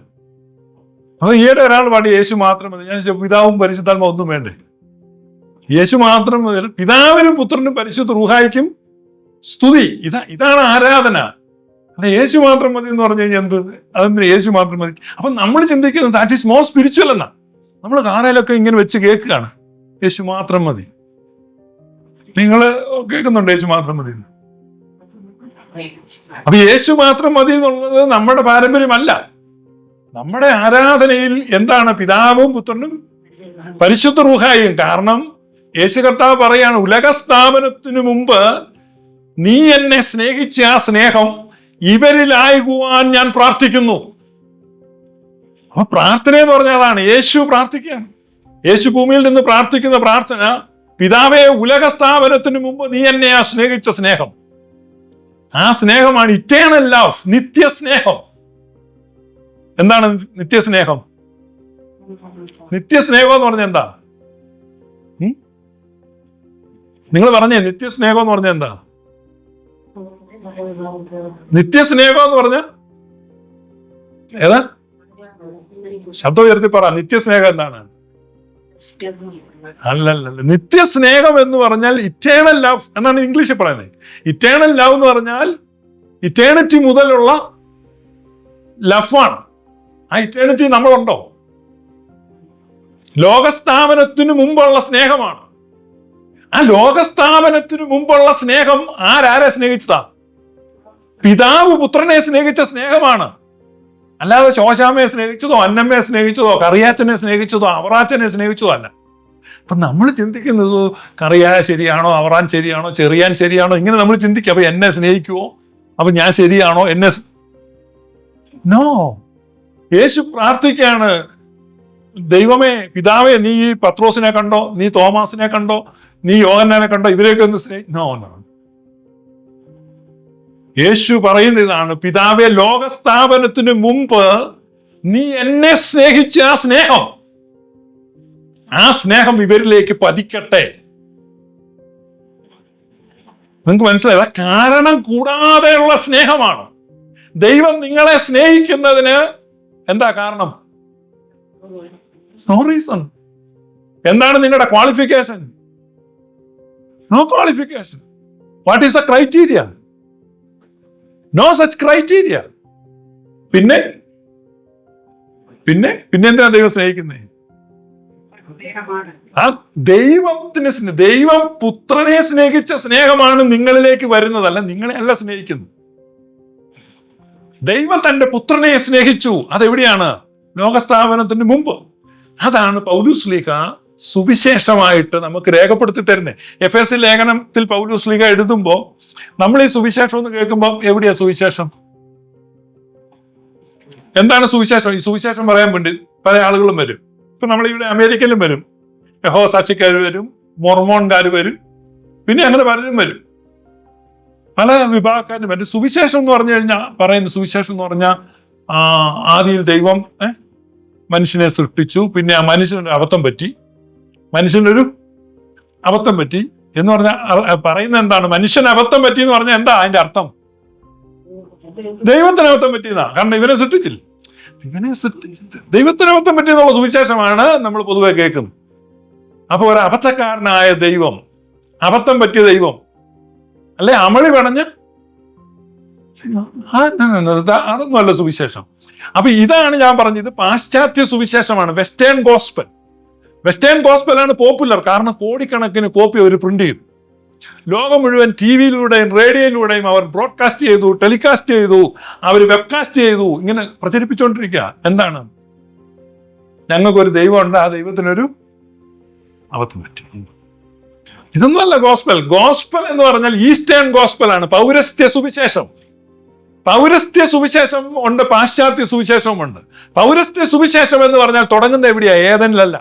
അത് ഈയിടെ ഒരാൾ പാടി യേശു മാത്രം മതി. ഞാൻ പിതാവും പരിശുദ്ധാത്മാവും ഒന്നും വേണ്ടേ, യേശു മാത്രം മതി. പിതാവിനും പുത്രനും പരിശുദ്ധ റൂഹായിക്കും സ്തുതി. ഇതാണ് ആരാധന. അല്ല യേശു മാത്രം മതി എന്ന് പറഞ്ഞു കഴിഞ്ഞാൽ എന്ത്? അതെന്തിനാ യേശു മാത്രം മതി? അപ്പൊ നമ്മൾ ചിന്തിക്കുന്നത് ദാറ്റ് ഈസ് മോർ സ്പിരിച്വൽ എന്നാ. നമ്മൾ കാനയിലൊക്കെ ഇങ്ങനെ വെച്ച് കേൾക്കുകയാണ്, യേശു മാത്രം മതി. നിങ്ങൾ കേൾക്കുന്നുണ്ട് യേശു മാത്രം മതി? അപ്പൊ യേശു മാത്രം മതി എന്നുള്ളത് നമ്മുടെ പാരമ്പര്യമല്ല. നമ്മുടെ ആരാധനയിൽ എന്താണ്? പിതാവും പുത്രനും പരിശുദ്ധ റൂഹായും. കാരണം യേശു കർത്താവ് പറയാണ്, ഉലകസ്ഥാപനത്തിനു മുമ്പ് നീ എന്നെ സ്നേഹിച്ച ആ സ്നേഹം ഇവരിലാകുവാൻ ഞാൻ പ്രാർത്ഥിക്കുന്നു. അപ്പൊ പ്രാർത്ഥന എന്ന് പറഞ്ഞാൽ അതാണ്. യേശു പ്രാർത്ഥിക്കുകയാണ്. യേശു ഭൂമിയിൽ നിന്ന് പ്രാർത്ഥിക്കുന്ന പ്രാർത്ഥന, പിതാവേ, ഉലകസ്ഥാപനത്തിനു മുമ്പ് നീ എന്നെ ആ സ്നേഹിച്ച സ്നേഹം, ആ സ്നേഹമാണ് ഇറ്റേണൽ ലവ്, നിത്യസ്നേഹം. എന്താണ് നിത്യസ്നേഹം? നിത്യസ്നേഹം എന്ന് പറഞ്ഞാൽ എന്താ? നിങ്ങൾ പറഞ്ഞേ, നിത്യസ്നേഹം എന്ന് പറഞ്ഞാൽ എന്താ? നിത്യസ്നേഹം എന്ന് പറഞ്ഞ ഏതാ? ശബ്ദം ഉയർത്തി പറ. നിത്യസ്നേഹം എന്താണ്? അല്ലല്ല, നിത്യസ്നേഹം എന്ന് പറഞ്ഞാൽ ഇറ്റേണൽ ലവ് എന്നാണ് ഇംഗ്ലീഷിൽ പറയുന്നത്. ഇറ്റേണൽ ലവ് എന്ന് പറഞ്ഞാൽ ഇറ്റേണിറ്റി മുതലുള്ള ലവാണ്. ആ ഇറ്റേണിറ്റി നമ്മളുണ്ടോ? ലോകസ്ഥാപനത്തിനു മുമ്പുള്ള സ്നേഹമാണ്. ആ ലോകസ്ഥാപനത്തിനു മുമ്പുള്ള സ്നേഹം ആരാരെ സ്നേഹിച്ചതാ? പിതാവ് പുത്രനെ സ്നേഹിച്ച സ്നേഹമാണ്. അല്ലാതെ ശോശാമ്മയെ സ്നേഹിച്ചതോ അന്നമ്മയെ സ്നേഹിച്ചതോ കറിയാച്ചനെ സ്നേഹിച്ചതോ അവറാച്ചനെ സ്നേഹിച്ചതോ അല്ല. അപ്പൊ നമ്മൾ ചിന്തിക്കുന്നത് കറിയായ ശരിയാണോ, അവറാൻ ശരിയാണോ, ചെറിയാൻ ശരിയാണോ, ഇങ്ങനെ നമ്മൾ ചിന്തിക്കുക. അപ്പൊ എന്നെ സ്നേഹിക്കുവോ, അപ്പൊ ഞാൻ ശരിയാണോ, എന്നെ നോ. യേശു പ്രാർത്ഥിക്കുകയാണ്, ദൈവമേ പിതാവേ, നീ ഈ പത്രോസിനെ കണ്ടോ, നീ തോമാസിനെ കണ്ടോ, നീ യോഹന്നാനെ കണ്ടോ, ഇവരെയൊക്കെ ഒന്ന് നോ. യേശു പറയുന്ന ഇതാണ്, പിതാവേ, ലോകസ്ഥാപനത്തിന് മുമ്പ് നീ എന്നെ സ്നേഹിച്ച ആ സ്നേഹം ഇവരിലേക്ക് പതിക്കട്ടെ. നിങ്ങൾക്ക് മനസ്സിലായ കാരണം കൂടാതെയുള്ള സ്നേഹമാണ്. ദൈവം നിങ്ങളെ സ്നേഹിക്കുന്നതിന് എന്താ കാരണം? No reason. എന്താണ് നിങ്ങളുടെ qualification? No qualification. What is the criteria? No such criteria. പിന്നെ എന്തിനാ ദൈവം സ്നേഹിക്കുന്നത്? ആ ദൈവം പുത്രനെ സ്നേഹിച്ച സ്നേഹമാണ് നിങ്ങളിലേക്ക് വരുന്നതല്ല, നിങ്ങളെ അല്ല സ്നേഹിക്കുന്നത്. ദൈവം തന്റെ പുത്രനെ സ്നേഹിച്ചു. അതെവിടെയാണ്? ലോകസ്ഥാപനത്തിന് മുമ്പ്. അതാണ് പൗലോസ് സുവിശേഷമായിട്ട് നമുക്ക് രേഖപ്പെടുത്തി തരുന്നത്. എഫേസ്യ ലേഖനത്തിൽ പൗലോസ് എഴുതുമ്പോൾ നമ്മൾ ഈ സുവിശേഷം എന്ന് കേൾക്കുമ്പോൾ എവിടെയാ സുവിശേഷം? എന്താണ് സുവിശേഷം? ഈ സുവിശേഷം പറയാൻ വേണ്ടി പല ആളുകളും വരും. ഇപ്പൊ നമ്മളിവിടെ അമേരിക്കയിലും വരും, യഹോവ സാക്ഷിക്കാർ വരും, മൊർമോൺകാർ വരും, പിന്നെ അങ്ങനെ പലരും വരും, പല വിഭാഗക്കാരും വരും. സുവിശേഷം എന്ന് പറഞ്ഞു കഴിഞ്ഞാൽ പറയുന്ന സുവിശേഷം എന്ന് പറഞ്ഞാൽ ആദിയിൽ ദൈവം മനുഷ്യനെ സൃഷ്ടിച്ചു, പിന്നെ ആ മനുഷ്യനൊരു അബദ്ധം പറ്റി എന്ന് പറഞ്ഞാൽ പറയുന്നത് എന്താണ്? മനുഷ്യന് അബദ്ധം പറ്റി എന്ന് പറഞ്ഞാൽ എന്താ അതിന്റെ അർത്ഥം? ദൈവത്തിന് അബദ്ധം പറ്റിയതാ. കാരണം ഇവനെ സൃഷ്ടിച്ചില്ല, ദൈവത്തിന് അബദ്ധം പറ്റിയെന്നുള്ള സുവിശേഷമാണ് നമ്മൾ പൊതുവെ കേൾക്കുന്നത്. അപ്പൊ ഒരു അബദ്ധക്കാരനായ ദൈവം, അബദ്ധം പറ്റിയ ദൈവം, അല്ലെ അമളി പറഞ്ഞ് അതൊന്നും അല്ല സുവിശേഷം. അപ്പൊ ഇതാണ് ഞാൻ പറഞ്ഞത്, പാശ്ചാത്യ സുവിശേഷമാണ്, വെസ്റ്റേൺ ഗോസ്പൽ. വെസ്റ്റേൺ ഗോസ്പലാണ് പോപ്പുലർ. കാരണം കോടിക്കണക്കിന് കോപ്പി അവർ പ്രിന്റ് ചെയ്തു. ലോകം മുഴുവൻ ടിവിയിലൂടെയും റേഡിയോയിലൂടെയും അവർ ബ്രോഡ്കാസ്റ്റ് ചെയ്തു, ടെലികാസ്റ്റ് ചെയ്തു, അവർ വെബ്കാസ്റ്റ് ചെയ്തു, ഇങ്ങനെ പ്രചരിപ്പിച്ചുകൊണ്ടിരിക്കുക. എന്താണ്? ഞങ്ങൾക്കൊരു ദൈവമുണ്ട്, ആ ദൈവത്തിനൊരു അബദ്ധം പറ്റി. ഇതൊന്നുമല്ല ഗോസ്പൽ. ഗോസ്പൽ എന്ന് പറഞ്ഞാൽ ഈസ്റ്റേൺ ഗോസ്പലാണ്, പൗരസ്ത്യ സുവിശേഷം. പൗരസ്ത്യ സുവിശേഷം ഉണ്ട്, പാശ്ചാത്യ സുവിശേഷവും ഉണ്ട്. പൗരസ്ത്യ സുവിശേഷം എന്ന് പറഞ്ഞാൽ തുടങ്ങുന്നത് എവിടെയാ? ഏതനിലല്ല.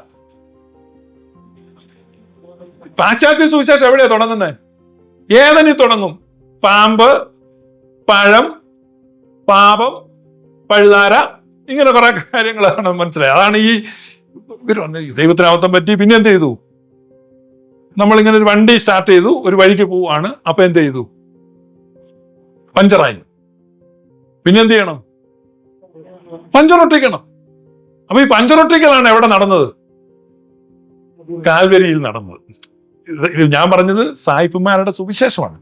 പാശ്ചാത്യ സുവിശേഷം എവിടെയാ തുടങ്ങുന്നത്? ഏതനിൽ തുടങ്ങും. പാമ്പ്, പഴം, പാപം, പഴുതാര, ഇങ്ങനെ കുറെ കാര്യങ്ങളാണ്. മനസ്സിലായി? അതാണ് ഈ ദൈവത്തിന് അബദ്ധം പറ്റി. പിന്നെ എന്ത് ചെയ്തു? നമ്മളിങ്ങനെ ഒരു വണ്ടി സ്റ്റാർട്ട് ചെയ്തു, ഒരു വഴിക്ക് പോവാണ്. അപ്പൊ എന്ത് ചെയ്തു? പഞ്ചറായി. പിന്നെ എന്ത് ചെയ്യണം? പഞ്ചറൊട്ടിക്കണം. അപ്പൊ ഈ പഞ്ചറൊട്ടിക്കലാണ് എവിടെ നടന്നത്? കാൽവരിയിൽ നടന്നത്. ഇത് ഞാൻ പറഞ്ഞത് സായിപ്പന്മാരുടെ സുവിശേഷമാണ്.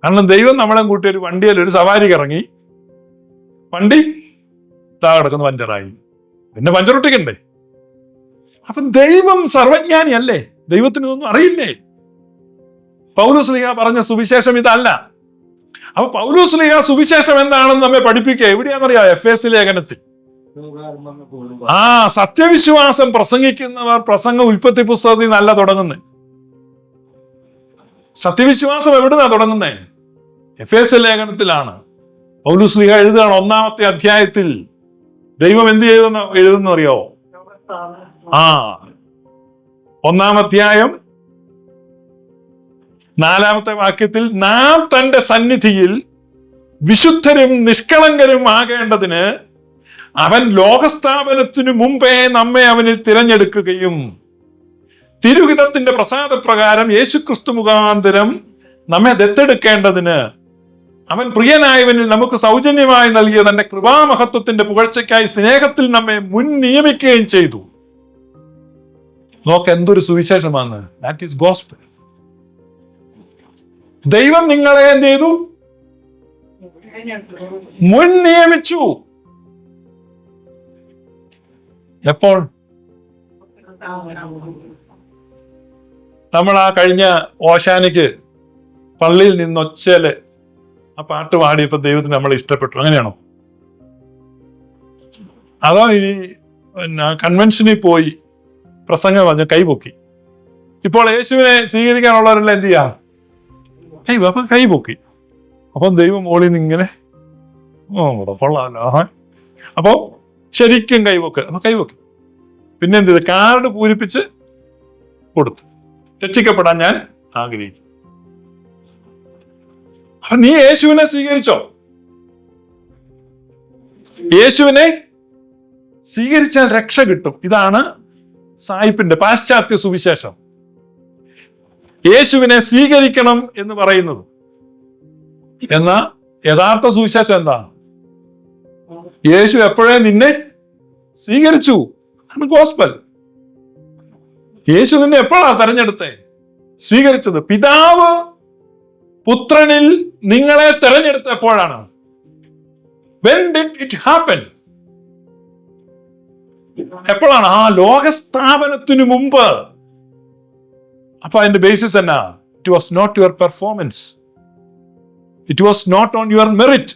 കാരണം ദൈവം നമ്മളെ കൂട്ടി ഒരു വണ്ടിയിൽ ഒരു സവാരിക്ക് ഇറങ്ങി, വണ്ടി താഴെ കിടക്കുന്ന പഞ്ചറായി. പിന്നെ പഞ്ചറൊട്ടിക്കണ്ടേ? അപ്പൊ ദൈവം സർവജ്ഞാനി അല്ലേ? ദൈവത്തിന് ഇതൊന്നും അറിയില്ലേ? പൗലോസ് ശ്ലീഹ പറഞ്ഞ സുവിശേഷം ഇതല്ല. അപ്പൊ പൗലോസ് ശ്ലീഹ സുവിശേഷം എന്താണെന്ന് നമ്മെ പഠിപ്പിക്കുക എവിടെയാണെന്നറിയാം? എഫേസ്യ ലേഖനത്തിൽ. സത്യവിശ്വാസം പ്രസംഗിക്കുന്നവർ പ്രസംഗ ഉൽപ്പത്തി പുസ്തകത്തിൽ നിന്നല്ല തുടങ്ങുന്നത്. സത്യവിശ്വാസം എവിടുന്നാ തുടങ്ങുന്നേ? എഫേസ്യ ലേഖനത്തിലാണ്. പൗലോസ് ശ്ലീഹ എഴുതുകയാണ് 1-ാമത്തെ അധ്യായത്തിൽ ദൈവം എന്ത് ചെയ്തെന്ന് എഴുതുന്നറിയോ? 1-ാം അധ്യായം 4-ാമത്തെ വാക്യത്തിൽ, നാം തന്റെ സന്നിധിയിൽ വിശുദ്ധരും നിഷ്കളങ്കരും ആകേണ്ടതിന് അവൻ ലോകസ്ഥാപനത്തിനു മുമ്പേ നമ്മെ അവനിൽ തിരഞ്ഞെടുക്കുകയും തിരുഹിതത്തിന്റെ പ്രസാദപ്രകാരം യേശുക്രിസ്തു മുഖാന്തരം നമ്മെ ദത്തെടുക്കേണ്ടതിന് അവൻ പ്രിയനായവനിൽ നമുക്ക് സൗജന്യമായി നൽകിയ തന്റെ കൃപാമഹത്വത്തിന്റെ പുകഴ്ചയ്ക്കായി സ്നേഹത്തിൽ നമ്മെ മുൻ നിയമിക്കുകയും ചെയ്തു. നോക്ക് എന്തൊരു സുവിശേഷമാണ്. That is gospel. ദൈവം നിങ്ങളെ എന്ത് ചെയ്തു? മുൻ നിയമിച്ചു. എപ്പോൾ? നമ്മൾ ആ കഴിഞ്ഞ ഓശാനയ്ക്ക് പള്ളിയിൽ നിന്ന് ഒച്ചയില് ആ പാട്ട് പാടിയപ്പോ ദൈവത്തിന് നമ്മളെ ഇഷ്ടപ്പെട്ടു, അങ്ങനെയാണോ? അതോ ഇനി പിന്നെ കൺവെൻഷനിൽ പോയി പ്രസംഗം പറഞ്ഞ് കൈപൊക്കി? ഇപ്പോൾ യേശുവിനെ സ്വീകരിക്കാനുള്ളവരെല്ലാം എന്ത് ചെയ്യാ? അപ്പൊ കൈപൊക്കി. അപ്പം ദൈവം മോളിൽ നിന്ന് ഇങ്ങനെ കൊള്ളാമല്ലോ. അപ്പൊ ശരിക്കും കൈപൊക്ക്. അപ്പൊ കൈപൊക്കി. പിന്നെ എന്ത് ചെയ്ത്? കാർഡ് പൂരിപ്പിച്ച് കൊടുത്തു. രക്ഷിക്കപ്പെടാൻ ഞാൻ ആഗ്രഹിക്കും. അപ്പൊ നീ യേശുവിനെ സ്വീകരിച്ചോ? യേശുവിനെ സ്വീകരിച്ചാൽ രക്ഷ കിട്ടും. ഇതാണ് സായിപ്പിന്റെ പാശ്ചാത്യ സുവിശേഷം. യേശുവിനെ സ്വീകരിക്കണം എന്ന് പറയുന്നത്. എന്നാ യഥാർത്ഥ സുവിശേഷം എന്താ? യേശു എപ്പോഴേ നിന്നെ സ്വീകരിച്ചു. ആണ് ഗോസ്പൽ. യേശു നിന്നെ എപ്പോഴാ തെരഞ്ഞെടുത്തേ? സ്വീകരിച്ചത്. പിതാവ് പുത്രനിൽ നിങ്ങളെ തെരഞ്ഞെടുത്തപ്പോഴാണ്. When did it happen? എപ്പോഴാണ്? ആ ലോകസ്ഥാപനത്തിനു മുമ്പ്. അപ്പൊ അതിന്റെ ബേസിസ് എന്നാ? It was not your performance, it was not on your merit.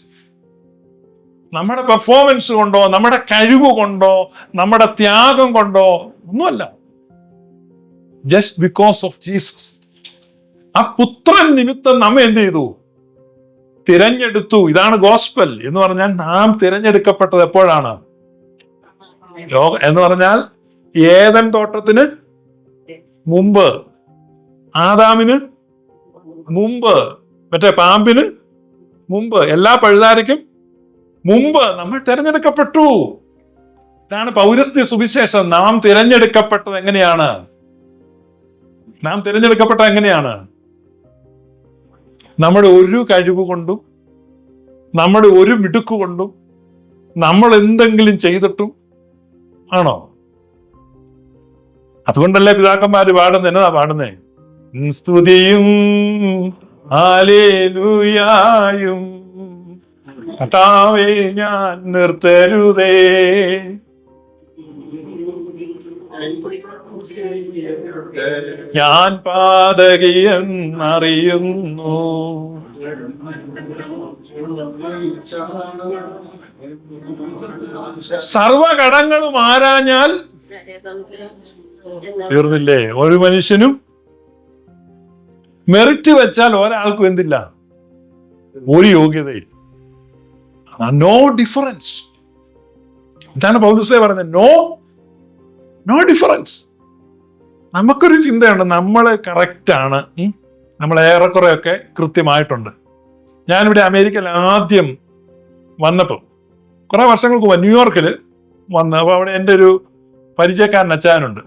നമ്മുടെ പെർഫോമൻസ് കൊണ്ടോ നമ്മുടെ കഴിവ് കൊണ്ടോ നമ്മുടെ ത്യാഗം കൊണ്ടോ ഒന്നുമല്ല. Just because of Jesus. ആ പുത്രൻ നിമിത്തം നമ്മെ എന്ത് ചെയ്തു? തിരഞ്ഞെടുത്തു. ഇതാണ് ഗോസ്പൽ എന്ന് പറഞ്ഞാൽ നാം തിരഞ്ഞെടുക്കപ്പെട്ടത് എപ്പോഴാണ്? എന്ന് പറഞ്ഞാൽ ഏദൻ തോട്ടത്തിന് മുമ്പ്, ആദാമിന് മുമ്പ്, മറ്റേ പാമ്പിന് മുമ്പ്, എല്ലാ പഴുതാരയ്ക്കും മുമ്പ് നമ്മൾ തിരഞ്ഞെടുക്കപ്പെട്ടു. ഇതാണ് പൗരസ്ത്യ സുവിശേഷം. നാം തിരഞ്ഞെടുക്കപ്പെട്ടത് എങ്ങനെയാണ്? നാം തിരഞ്ഞെടുക്കപ്പെട്ടത് എങ്ങനെയാണ്? നമ്മുടെ ഒരു കഴിവ് കൊണ്ടും നമ്മുടെ ഒരു മിടുക്ക് കൊണ്ടും നമ്മൾ എന്തെങ്കിലും ചെയ്തിട്ടും ആണോ? അതുകൊണ്ടല്ലേ പിതാക്കന്മാര് പാടുന്നത്? എന്നതാ പാടുന്നേ? സ്തുതിയും ഹല്ലേലൂയായും കർത്താവേ ഞാൻ നിർത്തരുതേ. ഞാൻ പാതകിയെന്നറിയുന്നു. സർവകടങ്ങളും ആരാഞ്ഞാൽ തീർന്നില്ലേ? ഒരു മനുഷ്യനും മെറിറ്റ് വെച്ചാൽ ഒരാൾക്കും എന്തില്ല? ഒരു യോഗ്യതയില്ല. No difference. ഇതാണ് പൗലോസ് പറഞ്ഞത്. No difference. നമുക്കൊരു ചിന്തയുണ്ട്, നമ്മള് കറക്റ്റ് ആണ്, നമ്മൾ ഏറെക്കുറെയൊക്കെ കൃത്യമായിട്ടുണ്ട്. ഞാനിവിടെ അമേരിക്കയിൽ ആദ്യം വന്നപ്പോൾ കുറെ വർഷങ്ങൾക്ക് മുമ്പ് ന്യൂയോർക്കിൽ വന്ന്, അപ്പോൾ അവിടെ എൻ്റെ ഒരു പരിചയക്കാരൻ അച്ചായനുണ്ട്.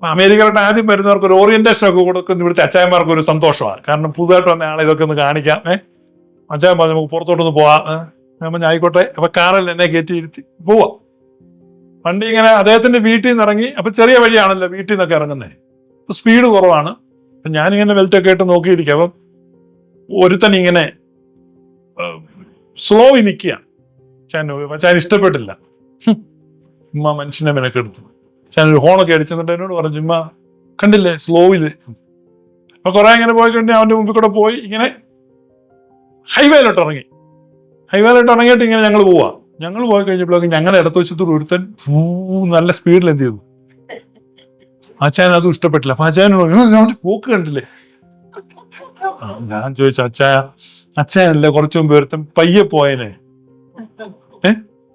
അമേരിക്കയിലോട്ട് ആദ്യം വരുന്നവർക്ക് ഒരു ഓറിയന്റേഷൻ ഒക്കെ കൊടുക്കുന്ന ഇവിടുത്തെ അച്ചായന്മാർക്ക് ഒരു സന്തോഷമാണ്. കാരണം പുതുതായിട്ട് വന്ന ആളെ ഇതൊക്കെ ഒന്ന് കാണിക്കാം. അച്ചായൻ പറഞ്ഞു നമുക്ക് പുറത്തോട്ടൊന്ന് പോവാം. ഞാൻ ആയിക്കോട്ടെ. അപ്പൊ കാറിൽ എന്നെ കയറ്റി ഇരുത്തി പോവാം. വണ്ടി ഇങ്ങനെ അദ്ദേഹത്തിന്റെ വീട്ടിൽ നിന്ന് ഇറങ്ങി. അപ്പൊ ചെറിയ വഴിയാണല്ലോ വീട്ടിൽ നിന്നൊക്കെ ഇറങ്ങുന്നത്. അപ്പൊ സ്പീഡ് കുറവാണ്. അപ്പൊ ഞാനിങ്ങനെ ബെൽറ്റൊക്കെ ഇട്ട് നോക്കിയിരിക്കുക. അപ്പം ഒരുത്തൻ ഇങ്ങനെ സ്ലോയിൽ നിൽക്കുക. അച്ചാൻ ഇഷ്ടപ്പെട്ടില്ല. ഉമ്മ മനുഷ്യനെ മെനക്കെടുത്തു. ഞാനൊരു ഹോണൊക്കെ അടിച്ചെന്നിട്ട് എന്നോട് പറഞ്ഞു, ഉമ്മ കണ്ടില്ലേ സ്ലോയില്. അപ്പൊ കുറെ ഇങ്ങനെ പോയി കഴിഞ്ഞാൽ അവന്റെ മുമ്പിൽ കൂടെ പോയി ഇങ്ങനെ ഹൈവേയിലോട്ട് ഇറങ്ങി. ഹൈവേയിലോട്ട് ഇറങ്ങിയിട്ട് ഇങ്ങനെ ഞങ്ങൾ പോവാ. ഞങ്ങൾ പോയി കഴിഞ്ഞപ്പോഴേക്കും ഞങ്ങളുടെ ഇടത്ത് വെച്ചിട്ട് ഒരുത്തൻ നല്ല സ്പീഡിൽ എന്ത് ചെയ്തു. അച്ചായൻ അതും ഇഷ്ടപ്പെട്ടില്ല. അപ്പൊ അച്ചായനോട് പോക്ക് കണ്ടില്ലേ. ഞാൻ ചോദിച്ചു, അച്ചായനല്ലേ കുറച്ചു മുമ്പ് ഒരുത്തൻ പയ്യെ പോയനെ,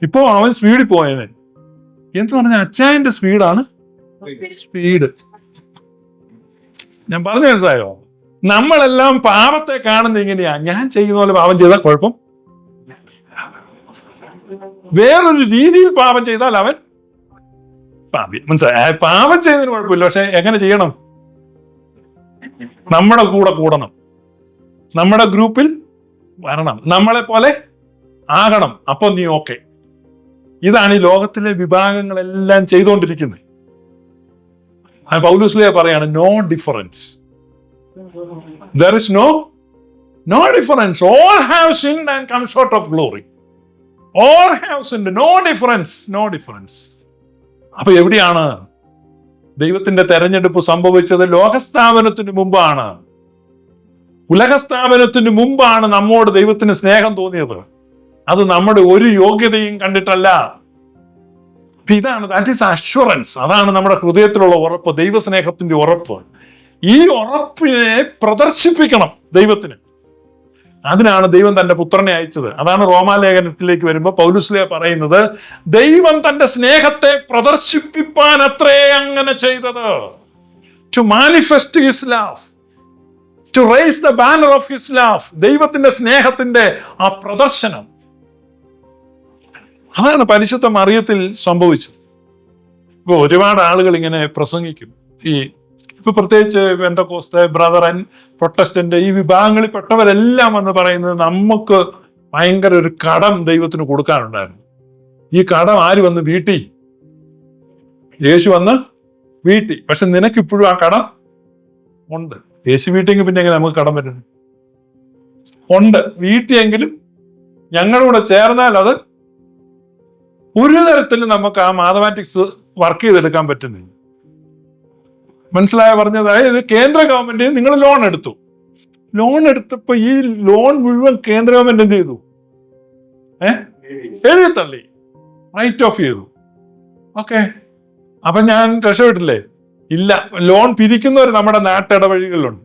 ഇപ്പൊ അവൻ സ്പീഡിൽ പോയനെ എന്ന് പറഞ്ഞാൽ അച്ചായന്റെ സ്പീഡാണ് സ്പീഡ്. ഞാൻ പറഞ്ഞു മനസ്സിലായോ? നമ്മളെല്ലാം പാപത്തെ കാണുന്നത് എങ്ങനെയാ? ഞാൻ ചെയ്യുന്ന പോലെ പാപം ചെയ്താൽ കുഴപ്പം, വേറൊരു രീതിയിൽ പാപം ചെയ്താൽ അവൻ പാപി. മനസ്സിലായി? പാപം ചെയ്യുന്നതിന് കുഴപ്പമില്ല, പക്ഷെ എങ്ങനെ ചെയ്യണം? നമ്മുടെ കൂടെ കൂടണം, നമ്മുടെ ഗ്രൂപ്പിൽ വരണം, നമ്മളെ പോലെ ആകണം. അപ്പൊ നീ ഓക്കെ. ഇതാണ് ഈ ലോകത്തിലെ വിഭാഗങ്ങളെല്ലാം ചെയ്തുകൊണ്ടിരിക്കുന്നത്. പൗലോസ് പറയാണ് no difference. There is no difference. All have sinned and come short of glory. All have sinned. No difference. അപ്പൊ എവിടെയാണ് ദൈവത്തിന്റെ തെരഞ്ഞെടുപ്പ് സംഭവിച്ചത് ലോകസ്ഥാപനത്തിന് മുമ്പാണ്. ഉലകസ്ഥാപനത്തിന് മുമ്പാണ് നമ്മോട് ദൈവത്തിന് സ്നേഹം തോന്നിയത്. അത് നമ്മുടെ ഒരു യോഗ്യതയും കണ്ടിട്ടല്ല. ഇതാണ് ദാറ്റ് ഈസ് അഷ്വറൻസ്. അതാണ് നമ്മുടെ ഹൃദയത്തിലുള്ള ഉറപ്പ്, ദൈവസ്നേഹത്തിന്റെ ഉറപ്പ്. ഈ ഉറപ്പിനെ പ്രദർശിപ്പിക്കണം ദൈവത്തിന്. അതിനാണ് ദൈവം തന്റെ പുത്രനെ അയച്ചത്. അതാണ് റോമാലേഖനത്തിലേക്ക് വരുമ്പോൾ പൗലുസ്ലീഹ പറയുന്നത്, ദൈവം തന്റെ സ്നേഹത്തെ പ്രദർശിപ്പിപ്പാൻ അത്രേ അങ്ങനെ ചെയ്തത്. To manifest his love, to raise the banner of his love. ദൈവത്തിന്റെ സ്നേഹത്തിന്റെ ആ പ്രദർശനം, അതാണ് പരിശുദ്ധ മറിയത്തിൽ സംഭവിച്ചത്. ഇപ്പൊ ഒരുപാട് ആളുകൾ ഇങ്ങനെ പ്രസംഗിക്കും. ഇപ്പൊ പ്രത്യേകിച്ച് പെന്തക്കോസ്ത്, ബ്രദറൻ, പ്രൊട്ടസ്റ്റന്റ്, ഈ വിഭാഗങ്ങളിൽ പെട്ടവരെല്ലാം വന്ന് പറയുന്നത് നമുക്ക് ഭയങ്കര ഒരു കടം ദൈവത്തിന് കൊടുക്കാനുണ്ടായിരുന്നു. ഈ കടം ആര് വന്ന് വീട്ടി? യേശു വന്ന് വീട്ടി. പക്ഷെ നിനക്കിപ്പോഴും ആ കടം ഉണ്ട്. യേശു വീട്ടിയെങ്കിൽ പിന്നെ എങ്ങനെ നമുക്ക് കടം വരുന്നു? ഉണ്ട്. വീട്ടിയെങ്കിലും ഞങ്ങളുടെ ചേർന്നാൽ അത് ഒരു തരത്തിലും നമുക്ക് ആ മാത്തമാറ്റിക്സ് വർക്ക് ചെയ്തെടുക്കാൻ പറ്റുന്നില്ല. മനസ്സിലായ പറഞ്ഞത്? അതായത് കേന്ദ്ര ഗവൺമെന്റ് നിങ്ങൾ ലോൺ എടുത്തു. ലോൺ എടുത്തപ്പോ ഈ ലോൺ മുഴുവൻ കേന്ദ്ര ഗവൺമെന്റ് എന്ത് ചെയ്തു? എഴുതി തള്ളി, റൈറ്റ് ഓഫ് ചെയ്തു. ഓക്കെ, അപ്പൊ ഞാൻ രക്ഷപ്പെട്ടില്ലേ? ഇല്ല. ലോൺ പിരിക്കുന്നവർ നമ്മുടെ നാട്ടിടവഴികളിലുണ്ട്.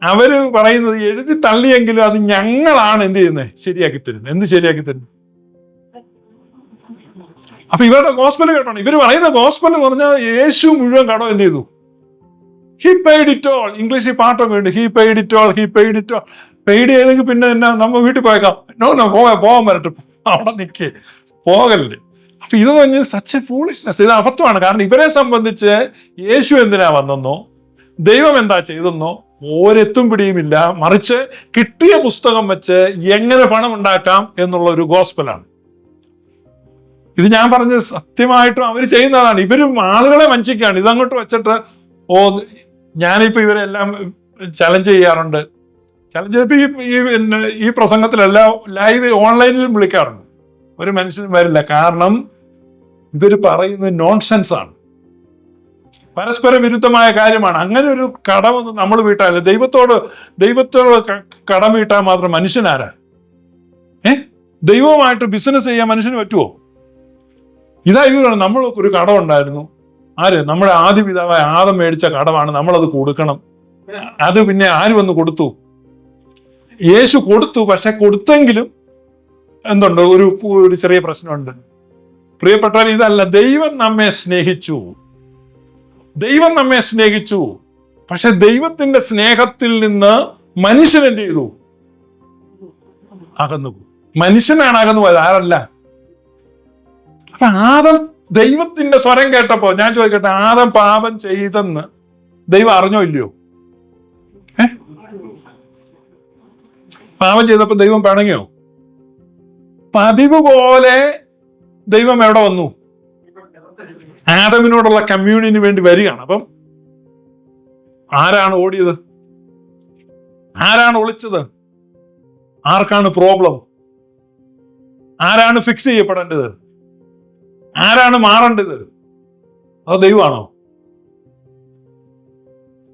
അവര് പറയുന്നത് എഴുതി തള്ളിയെങ്കിലും അത് ഞങ്ങളാണ് എന്ത് ചെയ്യുന്നത്? ശരിയാക്കി തരുന്നത്. എന്ത് ശരിയാക്കി തരുന്നു? അപ്പൊ ഇവരുടെ ഗോസ്പൽ കേട്ടോ. ഇവര് പറയുന്ന ഗോസ്പൽ എന്ന് പറഞ്ഞാൽ യേശു മുഴുവൻ കടം എന്ത് ചെയ്തു? He paid it all. ഇംഗ്ലീഷിൽ പാട്ടൊക്കെ ഉണ്ട്, he paid it all, he paid it all. Paid ചെയ്തെങ്കിൽ പിന്നെ എന്നാ നമ്മൾ വീട്ടിൽ പോയേക്കാം? നോ പോകാൻ വരട്ടെ, അവിടെ നിൽക്കേ, പോകല്ലേ. അപ്പൊ ഇത് പറഞ്ഞ് സച്ച് ഫൂളിഷ്നെസ്. ഇത് അബദ്ധമാണ്. കാരണം ഇവരെ സംബന്ധിച്ച് യേശു എന്തിനാ വന്നെന്നോ ദൈവം എന്താ ചെയ്തെന്നോ ഒരെത്തും പിടിയുമില്ല. മറിച്ച് കിട്ടിയ പുസ്തകം വെച്ച് എങ്ങനെ പണം ഉണ്ടാക്കാം എന്നുള്ള ഒരു ഗോസ്പലാണ്. ഇത് ഞാൻ പറഞ്ഞത് സത്യമായിട്ടും അവർ ചെയ്യുന്നതാണ്. ഇവരും ആളുകളെ വഞ്ചിക്കുകയാണ്. ഇതങ്ങോട്ട് വെച്ചിട്ട് ഞാനിപ്പോ ഇവരെല്ലാം ചലഞ്ച് ചെയ്യാറുണ്ട്. ചലഞ്ച് ഈ പ്രസംഗത്തിലെല്ലാം ലൈവ് ഓൺലൈനിലും വിളിക്കാറുണ്ട്. ഒരു മനുഷ്യനും വരില്ല. കാരണം ഇവർ പറയുന്നത് നോൺസെൻസ് ആണ്, പരസ്പര വിരുദ്ധമായ കാര്യമാണ്. അങ്ങനെ ഒരു കടമൊന്നും നമ്മൾ വീട്ടാല്ല. ദൈവത്തോട് കടം വീട്ടാൻ മാത്രം മനുഷ്യനാരാ? ദൈവവുമായിട്ട് ബിസിനസ് ചെയ്യാൻ മനുഷ്യന് പറ്റുമോ? ഇതാണ് നമ്മൾക്ക് ഒരു കടം ഉണ്ടായിരുന്നു. ആര്? നമ്മുടെ ആദ്യ പിതാവായ ആദം മേടിച്ച കടമാണ്, നമ്മളത് കൊടുക്കണം. അത് പിന്നെ ആര് വന്ന് കൊടുത്തു? യേശു കൊടുത്തു. പക്ഷെ കൊടുത്തെങ്കിലും എന്തുണ്ട്? ഒരു ചെറിയ പ്രശ്നമുണ്ട്. പ്രിയപ്പെട്ടവർ, ഇതല്ല. ദൈവം നമ്മെ സ്നേഹിച്ചു. ദൈവം നമ്മെ സ്നേഹിച്ചു. പക്ഷെ ദൈവത്തിന്റെ സ്നേഹത്തിൽ നിന്ന് മനുഷ്യൻ എന്ത് ചെയ്തു? അകന്നുപോയി. മനുഷ്യനാണ് അകന്നുപോയത്, ആരല്ല. അപ്പൊ ആദം ദൈവത്തിന്റെ സ്വരം കേട്ടപ്പോ, ഞാൻ ചോദിക്കട്ടെ, ആദം പാപം ചെയ്തെന്ന് ദൈവം അറിഞ്ഞോ ഇല്ലയോ? പാപം ചെയ്തപ്പോ ദൈവം പിണങ്ങിയോ? പതിവ് പോലെ ദൈവം എവിടെ വന്നു? ആദമിനോടുള്ള കമ്മ്യൂണിന് വേണ്ടി വരികയാണ്. അപ്പം ആരാണ് ഓടിയത്? ആരാണ് ഒളിച്ചത്? ആർക്കാണ് പ്രോബ്ലം? ആരാണ് ഫിക്സ് ചെയ്യപ്പെടേണ്ടത്? ആരാണ് മാറേണ്ടത്? അത് ദൈവമാണോ?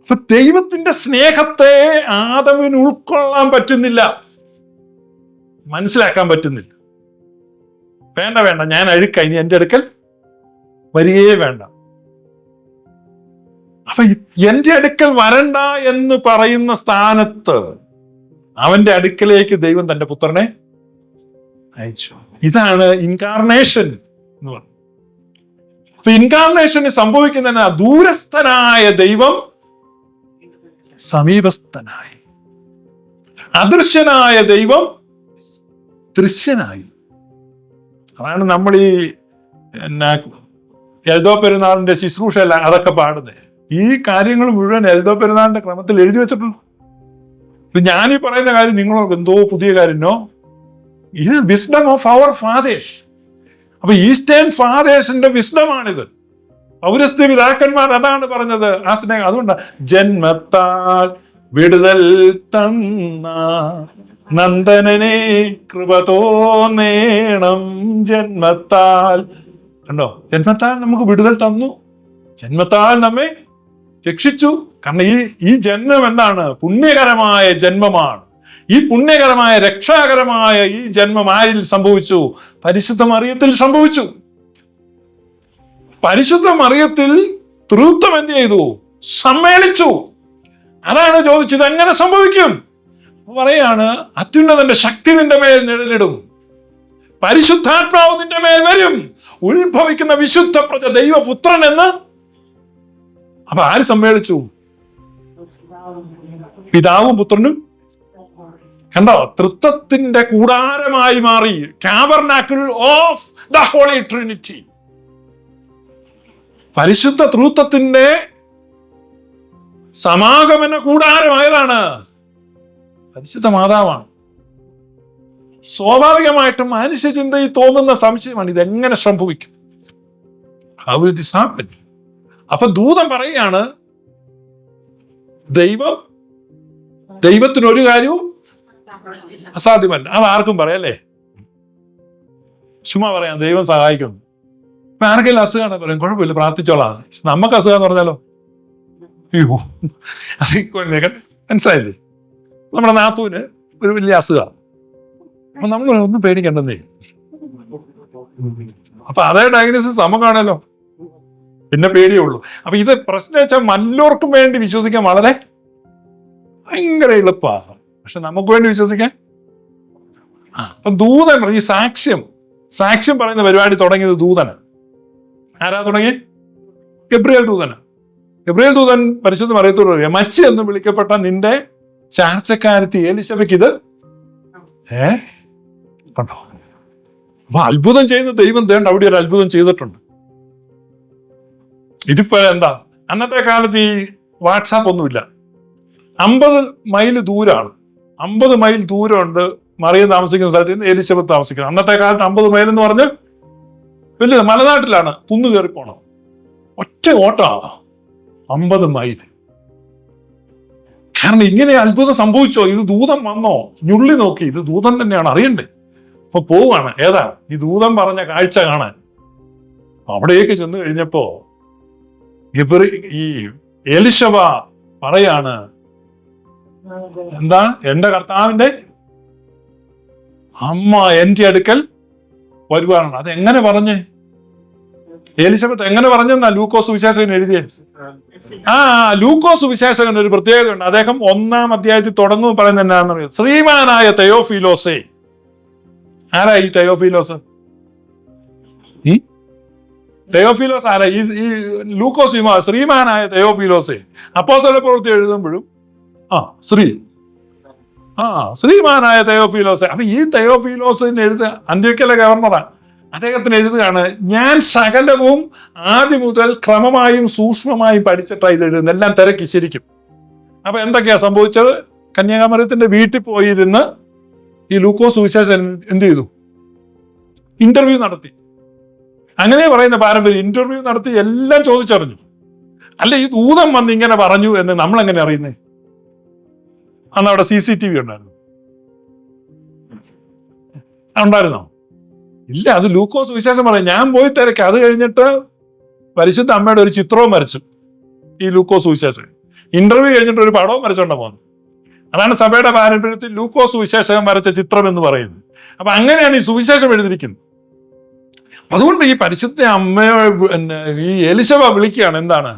അപ്പൊ ദൈവത്തിന്റെ സ്നേഹത്തെ ആദമിന് ഉൾക്കൊള്ളാൻ പറ്റുന്നില്ല, മനസ്സിലാക്കാൻ പറ്റുന്നില്ല. വേണ്ട, ഞാൻ അഴുക്ക, ഇനി എന്റെ അടുക്കൽ വരികയേ വേണ്ട. അപ്പൊ എന്റെ അടുക്കൽ വരണ്ട എന്ന് പറയുന്ന സ്ഥാനത്ത് അവന്റെ അടുക്കലേക്ക് ദൈവം തന്റെ പുത്രനെ അയച്ചു. ഇതാണ് ഇൻകാർണേഷൻ എന്ന് പറയുന്നത്. അപ്പൊ ഇൻകാർണേഷന് സംഭവിക്കുന്ന ദൂരസ്ഥനായ ദൈവം സമീപസ്ഥനായി, അദൃശ്യനായ ദൈവം ദൃശ്യനായി. അതാണ് നമ്മൾ ഈ എൽദോ പെരുന്നാളിന്റെ ശുശ്രൂഷ അതൊക്കെ പാടുന്നത്. ഈ കാര്യങ്ങൾ മുഴുവൻ എൽദോ പെരുന്നാളിന്റെ ക്രമത്തിൽ എഴുതി വെച്ചിട്ടുള്ളൂ. ഇപ്പൊ ഞാനീ പറയുന്ന കാര്യം നിങ്ങളോട് എന്തോ പുതിയ കാര്യമോ? ഇത് വിസ്ഡം ഓഫ് അവർ ഫാദേഴ്സ്. അപ്പൊ ഈസ്റ്റേൺ ഫാദേഴ്സിന്റെ വിസ്ഡമാണിത്. പൗരസ്ത്യ പിതാക്കന്മാർ അതാണ് പറഞ്ഞത്, ആ സ്നേഹം. അതുകൊണ്ടാണ് ജന്മത്താൽ വിടുതൽ തന്ന നന്ദനനെ കൃപ തോന്നേണം. ജന്മത്താൽ, കണ്ടോ, ജന്മത്താൽ നമുക്ക് വിടുതൽ തന്നു. ജന്മത്താൽ നമ്മെ രക്ഷിച്ചു. കാരണം ഈ ജന്മം എന്താണ്? പുണ്യകരമായ ജന്മമാണ്. ഈ പുണ്യകരമായ രക്ഷാകരമായ ഈ ജന്മം ആരിൽ സംഭവിച്ചു? പരിശുദ്ധ മറിയത്തിൽ സംഭവിച്ചു. പരിശുദ്ധ മറിയത്തിൽ തൃത്വം എന്ത് ചെയ്തു? സമ്മേളിച്ചു. അതാണ് ചോദിച്ചത്, എങ്ങനെ സംഭവിക്കും? പറയാണ്, അത്യുന്നതന്റെ ശക്തി നിന്റെ മേൽ നിഴലിടും, പരിശുദ്ധാത്മാവ് നിന്റെ മേൽ വരും, ഉത്ഭവിക്കുന്ന വിശുദ്ധ പ്രജ ദൈവപുത്രൻ എന്ന്. അപ്പൊ ആര് സമ്മേളിച്ചു? പിതാവും പുത്രനും. കണ്ടോ? തൃത്വത്തിന്റെ കൂടാരമായി മാറി. Tabernacle of the Holy Trinity. പരിശുദ്ധ തൃത്വത്തിന്റെ സമാഗമന കൂടാരമായതാണ് പരിശുദ്ധ മാതാവാണ്. സ്വാഭാവികമായിട്ടും മനുഷ്യചിന്തയിൽ തോന്നുന്ന സംശയമാണ്, ഇതെങ്ങനെ സംഭവിക്കും? How will this happen? അപ്പൊ ദൂതൻ പറയുകയാണ്, ദൈവത്തിനൊരു കാര്യവും അസാധ്യമല്ല. അത് ആർക്കും പറയാല്ലേ? ചുമ്മാ പറയാം ദൈവം സഹായിക്കും. ഇപ്പൊ ആർക്കെങ്കിലും അസുഖമാണ് പറയും, കുഴപ്പമില്ല പ്രാർത്ഥിച്ചോളാം. നമുക്ക് അസുഖം എന്ന് പറഞ്ഞാലോ, അയ്യോ അത് മനസ്സിലായില്ലേ? നമ്മുടെ നാത്തൂന് ഒരു വലിയ അസുഖമാണ്. അപ്പൊ നമ്മൾ ഒന്നും പേടിക്കണ്ടെന്നേ. അപ്പൊ അതേ ഡയഗ്നോസിസ് നമുക്കാണല്ലോ, പിന്നെ പേടിയുള്ളൂ. അപ്പൊ ഇത് പ്രശ്നം വെച്ചാൽ മല്ലൂർക്കും വേണ്ടി വിശ്വസിക്കാൻ വളരെ ഭയങ്കര എളുപ്പമാണ്, പക്ഷെ നമുക്ക് വേണ്ടി വിശ്വസിക്കാൻ. അപ്പൊ ദൂതൻ ഈ സാക്ഷ്യം പറയുന്ന പരിപാടി തുടങ്ങിയത് ദൂതന്. ആരാ തുടങ്ങി? ഗബ്രിയേൽ ദൂതന്. ഗബ്രിയേൽ ദൂതൻ പരിശുദ്ധ മറിയത്തോട് പറയാം, മച്ചി എന്ന് വിളിക്കപ്പെട്ട നിന്റെ ചാർച്ചക്കാരത്തി എലിശബയ്ക്ക് ഇത് കണ്ടോ. അപ്പൊ അത്ഭുതം ചെയ്യുന്ന ദൈവം തേണ്ട അവിടെ ഒരു അത്ഭുതം ചെയ്തിട്ടുണ്ട്. ഇതിപ്പോ എന്താ, അന്നത്തെ കാലത്ത് ഈ വാട്സാപ്പ് ഒന്നുമില്ല. 50 മൈൽ ദൂരമാണ്. 50 മൈൽ ദൂരമുണ്ട് മറിയം താമസിക്കുന്ന സ്ഥലത്ത് നിന്ന് എലിശബത്ത് താമസിക്കുന്നത്. അന്നത്തെ കാലത്ത് 50 മൈൽ എന്ന് പറഞ്ഞ് വലിയ മലനാട്ടിലാണ്, കുന്നു കയറി പോണം. ഒറ്റ ഓട്ടമാണ് 50 മൈൽ. കാരണം ഇങ്ങനെ അത്ഭുതം സംഭവിച്ചോ? ഇത് ദൂതൻ വന്നോ? ഞുള്ളി നോക്കി, ഇത് ദൂതൻ തന്നെയാണ്, അറിയണ്ടേ? അപ്പൊ പോവാണ്. ഏതാ ഈ ദൂതൻ പറഞ്ഞ കാഴ്ച കാണാൻ. അവിടേക്ക് ചെന്ന് കഴിഞ്ഞപ്പോ ഈ എലിശബ പറയാണ്, എന്താ, എന്റെ കർത്താവിന്റെ അമ്മ എന്റെ അടുക്കൽ വരുവാനാണ്. അതെങ്ങനെ പറഞ്ഞേ? എലിശബത്ത് എങ്ങനെ പറഞ്ഞെന്നാ ലൂക്കോസ് വിശേഷകൻ എഴുതിയേ? ലൂക്കോസ് വിശേഷകൻ ഒരു പ്രത്യേകതയുണ്ട്. അദ്ദേഹം 1-ാം അധ്യായത്തിൽ തുടങ്ങും പറയുന്നത് എന്നാണെന്ന് അറിയാം. ശ്രീമാനായ തെയോഫിലോസേ. ആരാ ഈ തെയോഫിലോസ്? തെയോഫിലോസ് ആരാ? ഈ ലൂക്കോസ് ശ്രീമാനായ തെയോഫിലോസേ. അപ്പോസ്തല പ്രവൃത്തി എഴുതുമ്പോഴും ശ്രീമാനായ തെയോഫിലോസേ. അപ്പൊ ഈ തെയോഫിലോസിന് അന്ത്യോക്യയിലെ ഗവർണറാ. അദ്ദേഹത്തിന് എഴുതുകയാണ്, ഞാൻ സകലവും ആദ്യം മുതൽ ക്രമമായും സൂക്ഷ്മമായും പഠിച്ചിട്ടാണ് ഇത് എഴുതുന്നത്, എല്ലാം തിരക്കി ശരിക്കും. അപ്പൊ എന്തൊക്കെയാ സംഭവിച്ചത്? കന്യാകുമാരത്തിന്റെ വീട്ടിൽ പോയിരുന്ന് ഈ ലൂക്കോസ് വിശേഷൻ എന്ത് ചെയ്തു? ഇന്റർവ്യൂ നടത്തി. അങ്ങനെ പറയുന്ന പാരമ്പര്യം. ഇന്റർവ്യൂ നടത്തി എല്ലാം ചോദിച്ചറിഞ്ഞു. അല്ല, ഈ ദൂതം വന്ന് ഇങ്ങനെ പറഞ്ഞു എന്ന് നമ്മൾ എങ്ങനെ അറിയുന്നേ? അന്ന് അവിടെ CCTV ഉണ്ടായിരുന്നു. ഉണ്ടായിരുന്നോ? ഇല്ല. അത് ലൂക്കോസ് വിശേഷം പറയും, ഞാൻ പോയി തിരക്കി. അത് കഴിഞ്ഞിട്ട് പരിശുദ്ധ അമ്മയുടെ ഒരു ചിത്രവും വരച്ചു ഈ ലൂക്കോസ് വിശേഷം. ഇന്റർവ്യൂ കഴിഞ്ഞിട്ട് ഒരു പടവും വരച്ചോണ്ടാ പോകുന്നത്. അതാണ് സഭയുടെ പാരമ്പര്യത്തിൽ ലൂക്കോസ് വിശേഷകൻ വരച്ച ചിത്രം എന്ന് പറയുന്നത്. അപ്പൊ അങ്ങനെയാണ് ഈ സുവിശേഷം എഴുതിയിരിക്കുന്നത്. അതുകൊണ്ട് ഈ പരിശുദ്ധ അമ്മയോ ഈ എലിശബ വിളിക്കുകയാണ്, എന്താണ്,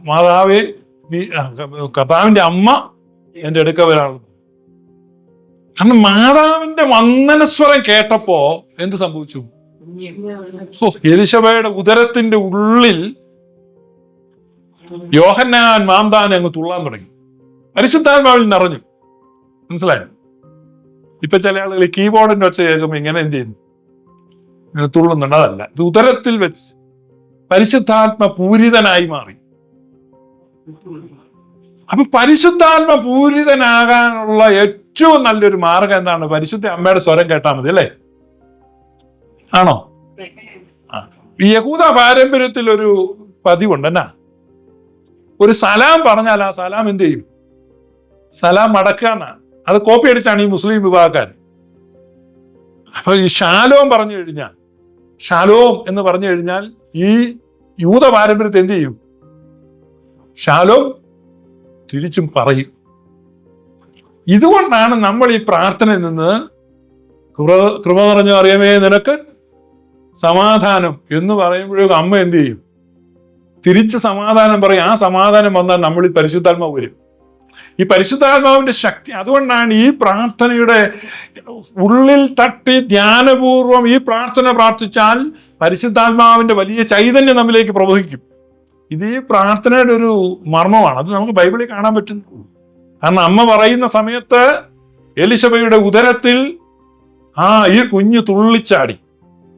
മാതാവേ, കർത്താവിന്റെ അമ്മ എന്റെ അടുക്ക വരാണ്. കാരണം മാതാവിന്റെ വന്ദനസ്വരം കേട്ടപ്പോ എന്ത് സംഭവിച്ചു? എലിശബയുടെ ഉദരത്തിന്റെ ഉള്ളിൽ യോഹന്നാൻ മാംദാനെ അങ്ങ് തുള്ളാൻ തുടങ്ങി. പരിശുദ്ധാത്മാവിൽ നിറഞ്ഞു. മനസ്സിലായോ? ഇപ്പൊ ചില ആളുകൾ കീബോർഡിന്റെ ഒച്ച കേൾക്കുമ്പോ ഇങ്ങനെ എന്ത് ചെയ്യുന്നു? ഇങ്ങനെ തുള്ളുന്നുണ്ട്. അതല്ല, ഇത് ഉദരത്തിൽ വെച്ച് പരിശുദ്ധാത്മ പൂരിതനായി മാറി. അപ്പൊ പരിശുദ്ധാത്മ പൂരിതനാകാനുള്ള ഏറ്റവും നല്ലൊരു മാർഗം എന്താണ്? പരിശുദ്ധ അമ്മയുടെ സ്വരം കേട്ടാൽ മതി, അല്ലേ? ആണോ? ഈ യഹൂദ പാരമ്പര്യത്തിൽ ഒരു പതിവുണ്ട്. എന്നാ, ഒരു സലാം പറഞ്ഞാൽ ആ സലാം എന്ത് ചെയ്യും? സലാം മടക്കാന്ന. അത് കോപ്പി അടിച്ചാണ് ഈ മുസ്ലിം വിഭാഗക്കാർ. അപ്പൊ ഈ ഷാലോം പറഞ്ഞു കഴിഞ്ഞാൽ ഷാലോം എന്ന് പറഞ്ഞു കഴിഞ്ഞാൽ ഈ യൂത പാരമ്പര്യത്തെ എന്ത് ചെയ്യും? ഷാലോം തിരിച്ചും പറയും. ഇതുകൊണ്ടാണ് നമ്മൾ ഈ പ്രാർത്ഥനയിൽ നിന്ന് കൃപ പറഞ്ഞു അറിയമേ നിനക്ക് സമാധാനം എന്ന് പറയുമ്പോഴേക്കും അമ്മ എന്ത് ചെയ്യും? തിരിച്ച് സമാധാനം പറയും. ആ സമാധാനം വന്നാൽ നമ്മൾ ഈ പരിശുദ്ധാത്മാവ് വരും. ഈ പരിശുദ്ധാത്മാവിന്റെ ശക്തി. അതുകൊണ്ടാണ് ഈ പ്രാർത്ഥനയുടെ ഉള്ളിൽ തട്ടി ധ്യാനപൂർവം ഈ പ്രാർത്ഥന പ്രാർത്ഥിച്ചാൽ പരിശുദ്ധാത്മാവിന്റെ വലിയ ചൈതന്യം നമ്മിലേക്ക് പ്രവഹിക്കും. ഇത് ഈ പ്രാർത്ഥനയുടെ ഒരു മർമ്മമാണ്. അത് നമുക്ക് ബൈബിളിൽ കാണാൻ പറ്റുന്നു. കാരണം അമ്മ പറയുന്ന സമയത്ത് എലിശബയുടെ ഉദരത്തിൽ ഈ കുഞ്ഞ് തുള്ളിച്ചാടി.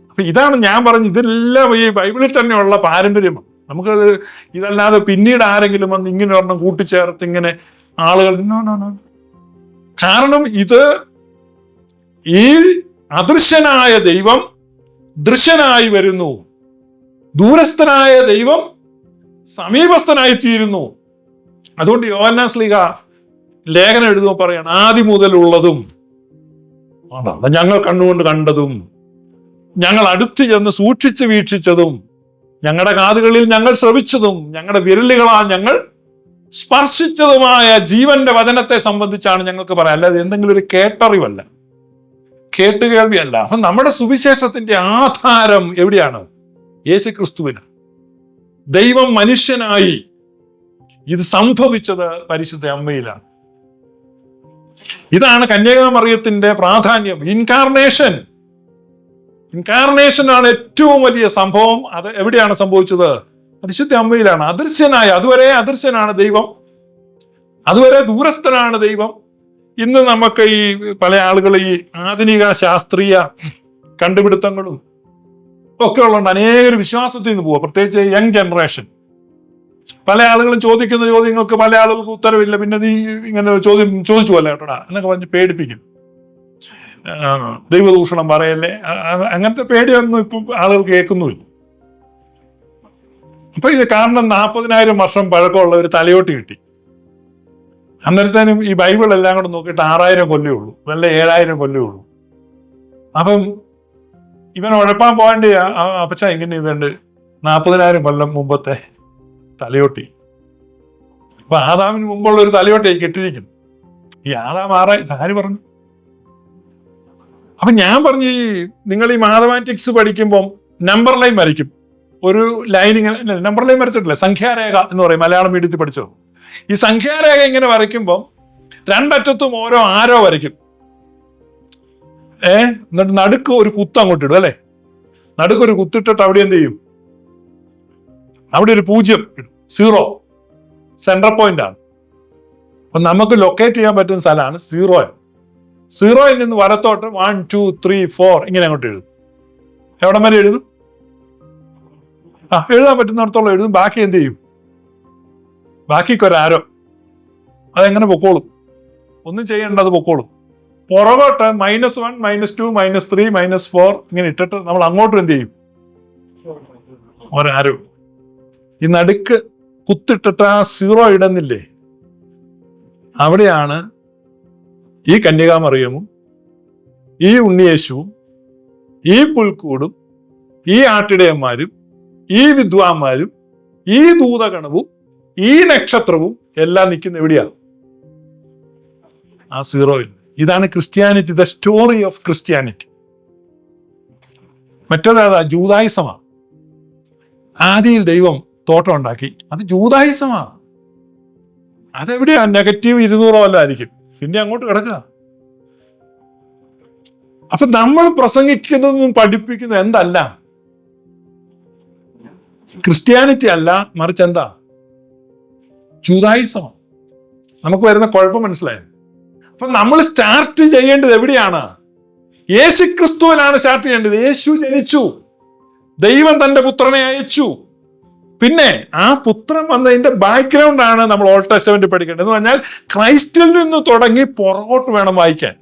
അപ്പൊ ഇതാണ് ഞാൻ പറഞ്ഞത്, ഇതെല്ലാം ഈ ബൈബിളിൽ തന്നെയുള്ള പാരമ്പര്യമാണ്. നമുക്കത് ഇതല്ലാതെ പിന്നീട് ആരെങ്കിലും വന്ന് ഇങ്ങനെ ഒരെണ്ണം കൂട്ടിച്ചേർത്ത് ഇങ്ങനെ ആളുകൾ കാരണം ഇത് ഈ അദൃശ്യനായ ദൈവം ദൃശ്യനായി വരുന്നു, ദൂരസ്ഥനായ ദൈവം സമീപസ്ഥനായി തീരുന്നു. അതുകൊണ്ട് യോഹന്നാൻ ശ്ലീഹ ലേഖനം എഴുതുമ്പോൾ പറയാണ്, ആദ്യം മുതലുള്ളതും ഞങ്ങൾ കണ്ണുകൊണ്ട് കണ്ടതും ഞങ്ങൾ അടുത്ത് ചെന്ന് സൂക്ഷിച്ച് വീക്ഷിച്ചതും ഞങ്ങളുടെ കാതുകളിൽ ഞങ്ങൾ ശ്രവിച്ചതും ഞങ്ങളുടെ വിരലുകളാൽ ഞങ്ങൾ സ്പർശിച്ചതുമായ ജീവന്റെ വചനത്തെ സംബന്ധിച്ചാണ് ഞങ്ങൾക്ക് പറയാം. അല്ലാതെ എന്തെങ്കിലും ഒരു കേട്ടറിവല്ല, കേട്ടുകേൾവിയല്ല. അപ്പൊ നമ്മുടെ സുവിശേഷത്തിന്റെ ആധാരം എവിടെയാണ്? യേശുക്രിസ്തുവിന്. ദൈവം മനുഷ്യനായി ഇത് സംഭവിച്ചത് പരിശുദ്ധ അമ്മയിലാണ്. ഇതാണ് കന്യകാമറിയത്തിന്റെ പ്രാധാന്യം. ഇൻകാർണേഷൻ ആണ് ഏറ്റവും വലിയ സംഭവം. അത് എവിടെയാണ് സംഭവിച്ചത്? പരിശുദ്ധ അമ്മയിലാണ്. അദൃശ്യനായ, അതുവരെ അദൃശ്യനാണ് ദൈവം, അതുവരെ ദൂരസ്ഥനാണ് ദൈവം. ഇന്ന് നമുക്ക് ഈ പല ആളുകൾ ഈ ആധുനിക ശാസ്ത്രീയ കണ്ടുപിടുത്തങ്ങളും ഒക്കെ ഉള്ളതുകൊണ്ട് അനേകം വിശ്വാസത്തിൽ നിന്ന് പോവുക, പ്രത്യേകിച്ച് യങ് ജനറേഷൻ. പല ആളുകളും ചോദിക്കുന്ന ചോദ്യങ്ങൾക്ക് പല ആളുകൾക്ക് ഉത്തരവില്ല. പിന്നെ നീ ഇങ്ങനെ ചോദ്യം ചോദിച്ചു പോലെ കേട്ടോടാ എന്നൊക്കെ പറഞ്ഞ് പേടിപ്പിക്കും. ദൈവദൂഷണം പറയല്ലേ, അങ്ങനത്തെ പേടിയൊന്നും ഇപ്പം ആളുകൾ കേൾക്കുന്നുമില്ല. അപ്പൊ ഇത് കാരണം 40,000 വർഷം പഴക്കമുള്ള ഒരു തലയോട്ടി കിട്ടി. അന്നേരത്തേനും ഈ ബൈബിൾ എല്ലാം കൂടെ നോക്കിയിട്ട് 6,000 കൊല്ലേ ഉള്ളൂ, വല്ല 7,000 കൊല്ലേ ഉള്ളൂ. അപ്പം ഇവൻ ഉഴപ്പാൻ പോകേണ്ട അപ്പച്ച ഇങ്ങനെ ഇതുണ്ട് 40,000 കൊല്ലം മുമ്പത്തെ തലയോട്ടി. അപ്പൊ ആദാമിന് മുമ്പുള്ള ഒരു തലയോട്ടിയായി കെട്ടിയിരിക്കുന്നു. ഈ ആദാം ആര് പറഞ്ഞു? അപ്പൊ ഞാൻ പറഞ്ഞു, നിങ്ങൾ ഈ മാത്തമാറ്റിക്സ് പഠിക്കുമ്പം നമ്പർ ലൈൻ വരയ്ക്കും. ഒരു ലൈൻ ഇങ്ങനെ, നമ്പർ ലൈൻ വരച്ചിട്ടില്ല, സംഖ്യാരേഖ എന്ന് പറയും, മലയാളം മീഡിയത്തിൽ പഠിച്ചത്. ഈ സംഖ്യാരേഖ ഇങ്ങനെ വരയ്ക്കുമ്പം രണ്ടറ്റത്തും ഓരോ ആരോ വരയ്ക്കും. എന്നിട്ട് നടുക്ക് ഒരു കുത്ത് അങ്ങോട്ട് ഇടും, അല്ലെ? നടുക്കൊരു കുത്തിട്ടിട്ട് അവിടെ എന്ത് ചെയ്യും? അവിടെ ഒരു 0 ഇടും, 0 സെൻട്രൽ പോയിന്റ് ആണ്. അപ്പൊ നമുക്ക് ലൊക്കേറ്റ് ചെയ്യാൻ പറ്റുന്ന സ്ഥലമാണ് 0. 0യിൽ നിന്ന് വലത്തോട്ട് 1 2 3 4 ഇങ്ങനെ അങ്ങോട്ട് എഴുതും. എവിടം വരെ എഴുതും? എഴുതാൻ പറ്റുന്നിടത്തോളം എഴുതും. ബാക്കി എന്ത് ചെയ്യും? ബാക്കിക്കൊരാരോ, അതെങ്ങനെ പൊക്കോളും, ഒന്നും ചെയ്യേണ്ടത് പൊക്കോളും. പുറകോട്ട് -1 -2 -3 -4 ഇങ്ങനെ ഇട്ടിട്ട് നമ്മൾ അങ്ങോട്ടും എന്ത് ചെയ്യും? ഒരാരോ. ഈ നടുക്ക് കുത്തിട്ടിട്ട് ആ 0 ഇടുന്നില്ലേ, അവിടെയാണ് ഈ കന്യകാമറിയമും ഈ ഉണ്ണിയേശുവും ഈ പുൽക്കൂടും ഈ ആട്ടിടയന്മാരും ഈ വിദ്വാന്മാരും ഈ ദൂതഗണവും ഈ നക്ഷത്രവും എല്ലാം നിൽക്കുന്ന എവിടെയാ? ആ 0യിൽ. ഇതാണ് Christianity, the story of Christianity. മറ്റൊരാളാ ജൂതായിസമാ. ആദിയിൽ ദൈവം തോട്ടം ഉണ്ടാക്കി, അത് ജൂതായിസമാ. അതെവിടെയാ? -200 അല്ലായിരിക്കും, പിന്നെ അങ്ങോട്ട് കിടക്കുക. അപ്പൊ നമ്മൾ പ്രസംഗിക്കുന്നതും പഠിപ്പിക്കുന്നതും എന്തല്ല? ക്രിസ്ത്യാനിറ്റി അല്ല, മറിച്ച് എന്താ? ജൂതായിസമാണ്. നമുക്ക് വരുന്ന കുഴപ്പം മനസ്സിലായോ? അപ്പൊ നമ്മൾ സ്റ്റാർട്ട് ചെയ്യേണ്ടത് എവിടെയാണ്? യേശുക്രിസ്തുവിനാണ് സ്റ്റാർട്ട് ചെയ്യേണ്ടത്. യേശു ജനിച്ചു, ദൈവം തന്റെ പുത്രനെ അയച്ചു. പിന്നെ ആ പുത്രൻ വന്നതിന്റെ ബാക്ക്ഗ്രൗണ്ട് ആണ് നമ്മൾ ഓൾഡ് ടെസ്റ്റമെന്റ് പഠിക്കേണ്ടത്. എന്ന് പറഞ്ഞാൽ ക്രൈസ്റ്റിൽ നിന്ന് തുടങ്ങി പുറകോട്ട് വേണം വായിക്കാൻ.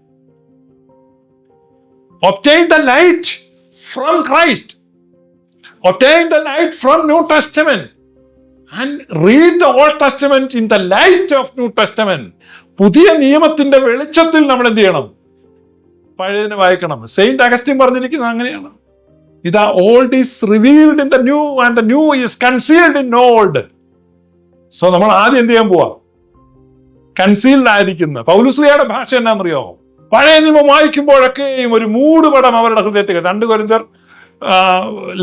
obtain the light from Christ, obtain the light from New Testament and read the Old Testament in the light of New Testament. പുതിയ നിയമത്തിന്റെ വെളിച്ചത്തിൽ നമ്മൾ എന്ത് ചെയ്യണം? പഴയതിനെ വായിക്കണം. സെയിന്റ് അഗസ്റ്റിൻ പറഞ്ഞിരിക്കുന്നത് അങ്ങനെയാണ്. ഇതാ old is revealed in the new and the new is concealed in old. So നമ്മൾ ആദ്യം എന്ത് ചെയ്യാൻ പോവാ? കൺസീൽഡ് ആയിരിക്കുന്ന. പൗലുസ്ലിയുടെ ഭാഷ എന്നാണെന്നറിയോ? പഴയ നിയമം വായിക്കുമ്പോഴൊക്കെയും ഒരു മൂടുപടം അവരുടെ ഹൃദയത്തിൽ. 2 കൊരിന്ത്യർ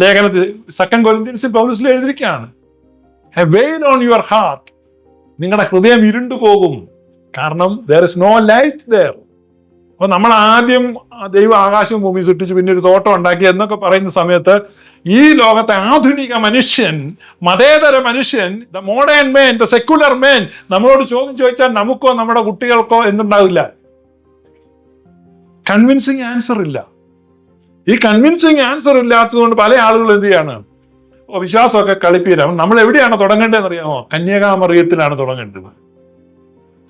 ലേഖനത്തിൽ 2 കൊരിന്ത്യൻസിൽ പൗലുസ്ലി എഴുതിയിരിക്കുകയാണ്, എ വെയിൽ ഓൺ യുവർ ഹാർട്ട്. നിങ്ങളുടെ ഹൃദയം ഇരുണ്ടു പോകും, കാരണം there is no light there. അപ്പൊ നമ്മൾ ആദ്യം ദൈവം ആകാശവും ഭൂമി സൃഷ്ടിച്ച് പിന്നെ ഒരു തോട്ടം ഉണ്ടാക്കി എന്നൊക്കെ പറയുന്ന സമയത്ത് ഈ ലോകത്തെ ആധുനിക മനുഷ്യൻ, മതേതര മനുഷ്യൻ, the modern man, the secular man നമ്മളോട് ചോദ്യം ചോദിച്ചാൽ നമുക്കോ നമ്മുടെ കുട്ടികൾക്കോ എന്തുണ്ടാവില്ല? കൺവിൻസിങ് ആൻസർ ഇല്ല. ഈ കൺവിൻസിങ് ആൻസർ ഇല്ലാത്തതുകൊണ്ട് പല ആളുകളും എന്ത് ചെയ്യാണ്? വിശ്വാസമൊക്കെ കളിപ്പീരാം. നമ്മൾ എവിടെയാണ് തുടങ്ങേണ്ടതെന്ന് അറിയാമോ? കന്യകാമറിയത്തിലാണ് തുടങ്ങേണ്ടത്.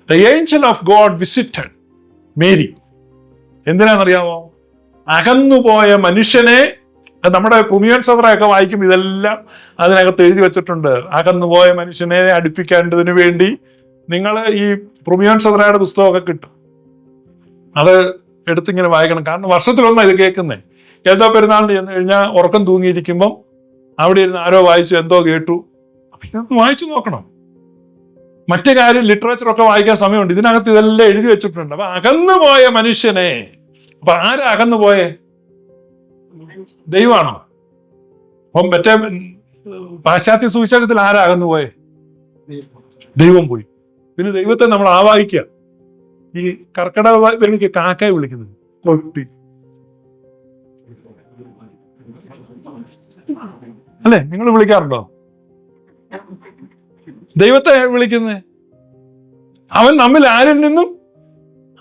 The angel of God visited Mary. എന്തിനാണെന്നറിയാമോ? അകന്നുപോയ മനുഷ്യനെ, നമ്മുടെ പുമിയൻ സദ്രയൊക്കെ വായിക്കും, ഇതെല്ലാം അതിനകത്ത് എഴുതി വെച്ചിട്ടുണ്ട്. അകന്നുപോയ മനുഷ്യനെ അടുപ്പിക്കേണ്ടതിന് വേണ്ടി നിങ്ങൾ ഈ പുമിയൻ സദ്രയുടെ പുസ്തകമൊക്കെ കിട്ടും, അത് എടുത്തിങ്ങനെ വായിക്കണം. കാരണം വർഷത്തിലൊന്നാണ് ഇത് കേൾക്കുന്നേ. ഏതോ പെരുന്നാളിന് ചെന്ന് കഴിഞ്ഞാൽ ഉറക്കം തൂങ്ങിയിരിക്കുമ്പം അവിടെ ഇരുന്ന് ആരോ വായിച്ചു, എന്തോ കേട്ടു, അപ്പൊ ഇതൊന്ന് വായിച്ചു നോക്കണം. മറ്റു കാര്യം ലിറ്ററേച്ചറൊക്കെ വായിക്കാൻ സമയമുണ്ട്, ഇതിനകത്ത് ഇതെല്ലാം എഴുതി വെച്ചിട്ടുണ്ട്. അപ്പൊ അകന്നുപോയ മനുഷ്യനെ, അപ്പൊ ആരാ അകന്നുപോയെ? ദൈവമാണോ? അപ്പം മറ്റേ പാശ്ചാത്യ സുവിശേഷത്തിൽ ആരാ അകന്നുപോയെ? ദൈവം പോയി. പിന്നെ ദൈവത്തെ നമ്മൾ ആവാഹിക്കുക. ഈ കർക്കിടക കാക്കയെ വിളിക്കുന്നത് കൊട്ടി, അല്ലേ? നിങ്ങൾ വിളിക്കാറുണ്ടോ ദൈവത്തെ? വിളിക്കുന്നത് അവൻ നമ്മിൽ ആരിൽ നിന്നും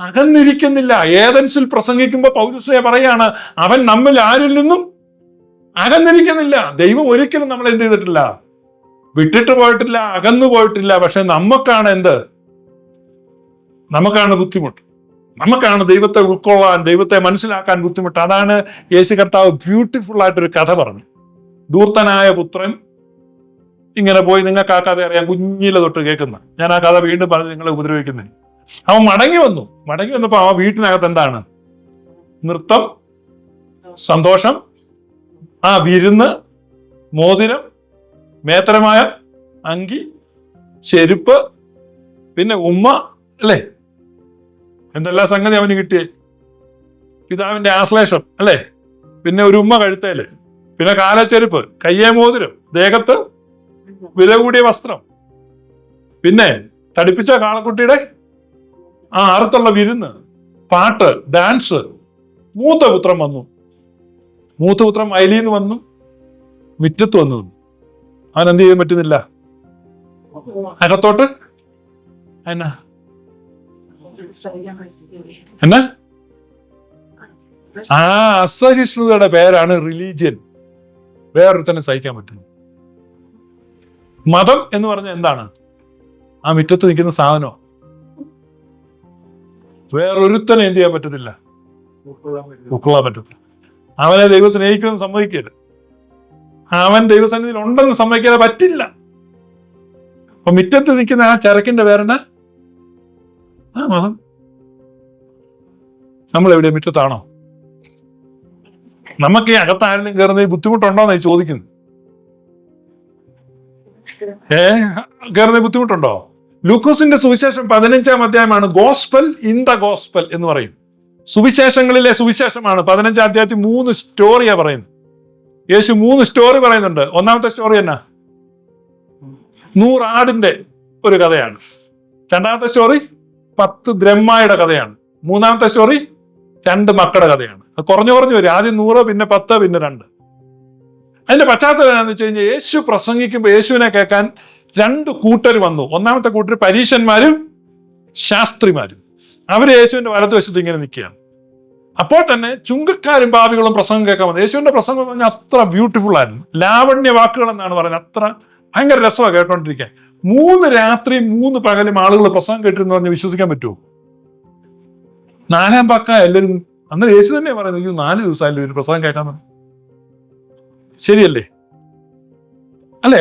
അകന്നിരിക്കുന്നില്ല. ഏതൻസിൽ പ്രസംഗിക്കുമ്പോ പൗലുസ്ലീഹ പറയാണ്, അവൻ നമ്മിൽ ആരിൽ നിന്നും അകന്നിരിക്കുന്നില്ല. ദൈവം ഒരിക്കലും നമ്മൾ എന്ത് ചെയ്തിട്ടില്ല? വിട്ടിട്ട് പോയിട്ടില്ല, അകന്നു പോയിട്ടില്ല. പക്ഷെ നമുക്കാണ് എന്ത്? നമുക്കാണ് ബുദ്ധിമുട്ട്. നമുക്കാണ് ദൈവത്തെ ഉൾക്കൊള്ളാൻ, ദൈവത്തെ മനസ്സിലാക്കാൻ ബുദ്ധിമുട്ട്. അതാണ് യേശു കർത്താവ് ബ്യൂട്ടിഫുൾ ആയിട്ടൊരു കഥ പറഞ്ഞു. ധൂർത്തനായ പുത്രൻ ഇങ്ങനെ പോയി, നിങ്ങൾക്ക് ആ കഥ അറിയാം, കുഞ്ഞിലെ തൊട്ട് കേൾക്കുന്ന. ഞാൻ ആ കഥ വീണ്ടും പറഞ്ഞ് നിങ്ങളെ ഉപദ്രവിക്കുന്നത്. അവൻ മടങ്ങി വന്നപ്പോ അവൻ വീട്ടിനകത്ത് എന്താണ്? നൃത്തം, സന്തോഷം, വിരുന്ന്, മോതിരം, മേത്തരമായ അങ്കി, ചെരുപ്പ്, പിന്നെ ഉമ്മ, അല്ലേ? എന്തെല്ലാം സംഗതി അവന് കിട്ടിയേ? പിതാവിന്റെ ആശ്ലേഷം, അല്ലേ? പിന്നെ ഒരു ഉമ്മ കഴുത്തേല്, പിന്നെ കാലച്ചെരുപ്പ്, കയ്യേ മോതിരം, ദേഹത്ത് വില കൂടിയ വസ്ത്രം, പിന്നെ തടിപ്പിച്ച കാളക്കുട്ടിയുടെ അറുത്തുള്ള വിരുന്ന്, പാട്ട്, ഡാൻസ്. മൂത്തപുത്രൻ വന്നു. മൂത്തപുത്രൻ വയലിന്ന് വന്നു, മുറ്റത്ത് വന്നു. അവൻ എന്ത് ചെയ്യാൻ പറ്റുന്നില്ല? അകത്തോട്ട് എന്നാ അസഹിഷ്ണുതയുടെ പേരാണ് റിലീജിയൻ. വേറൊരുത്തനെ സഹിക്കാൻ പറ്റുന്നു. മതം എന്ന് പറഞ്ഞാൽ എന്താണ്? ആ മുറ്റത്ത് നിൽക്കുന്ന സാധനോ? വേറൊരുത്തനെ എന്ത് ചെയ്യാൻ പറ്റത്തില്ല? ഉൾക്കൊള്ളാൻ പറ്റത്തില്ല. അവനെ ദൈവം സ്നേഹിക്കുമെന്ന് സമ്മതിക്കരുത്. അവൻ ദൈവസന്നിധിയിൽ ഉണ്ടെന്ന് സമ്മതിക്കാതെ പറ്റില്ല. അപ്പൊ മുറ്റത്ത് നിൽക്കുന്ന ആ ചരക്കിന്റെ പേരെന്നാ? മതം. നമ്മൾ എവിടെ? മുറ്റത്താണോ? നമുക്ക് ഈ അകത്തായാലും കയറുന്ന ബുദ്ധിമുട്ടുണ്ടോന്ന് ചോദിക്കുന്നു. കയറുന്ന ബുദ്ധിമുട്ടുണ്ടോ? ലൂക്കോസിന്റെ സുവിശേഷം 15-ാം അധ്യായമാണ് ഗോസ്പൽ ഇൻ ദ ഗോസ്പൽ എന്ന് പറയും. സുവിശേഷങ്ങളിലെ സുവിശേഷമാണ്. 15-ാം അധ്യായത്തിൽ 3 സ്റ്റോറിയാ പറയുന്നത്. യേശു 3 സ്റ്റോറി പറയുന്നുണ്ട്. ഒന്നാമത്തെ സ്റ്റോറി എന്നാ? 100 ആടിന്റെ ഒരു കഥയാണ്. രണ്ടാമത്തെ സ്റ്റോറി 10 ദ്രഹ്മയുടെ കഥയാണ്. മൂന്നാമത്തെ സ്റ്റോറി 2 മക്കളുടെ കഥയാണ്. അത് കുറഞ്ഞു വരും. ആദ്യം 100, പിന്നെ 10, പിന്നെ 2. അതിന്റെ പശ്ചാത്തലം എന്താണെന്ന് വെച്ച് കഴിഞ്ഞാൽ യേശു പ്രസംഗിക്കുമ്പോൾ യേശുവിനെ കേൾക്കാൻ 2 കൂട്ടർ വന്നു. ഒന്നാമത്തെ കൂട്ടർ പരീശന്മാരും ശാസ്ത്രിമാരും. അവര് യേശുവിന്റെ വലതുവശത്ത് ഇങ്ങനെ നിൽക്കുകയാണ്. അപ്പോൾ തന്നെ ചുങ്കക്കാരും പാപികളും പ്രസംഗം കേൾക്കാൻ വന്നു. യേശുവിന്റെ പ്രസംഗം എന്ന് പറഞ്ഞാൽ അത്ര ബ്യൂട്ടിഫുൾ ആയിരുന്നു. ലാവണ്യ വാക്കുകൾ എന്നാണ് പറയുന്നത്. അത്ര ഭയങ്കര രസമാണ് കേട്ടോണ്ടിരിക്കാൻ. 3 രാത്രിയും 3 പകലും ആളുകൾ പ്രസംഗം കേട്ടിരുന്നു പറഞ്ഞ് വിശ്വസിക്കാൻ പറ്റുമോ? 4-ാം പക്ക എല്ലാവരും അന്ന് യേശു തന്നെ പറയുന്നത്, 4 ദിവസമായാലും ഒരു പ്രസംഗം കേൾക്കാൻ. ശരിയല്ലേ? അല്ലേ?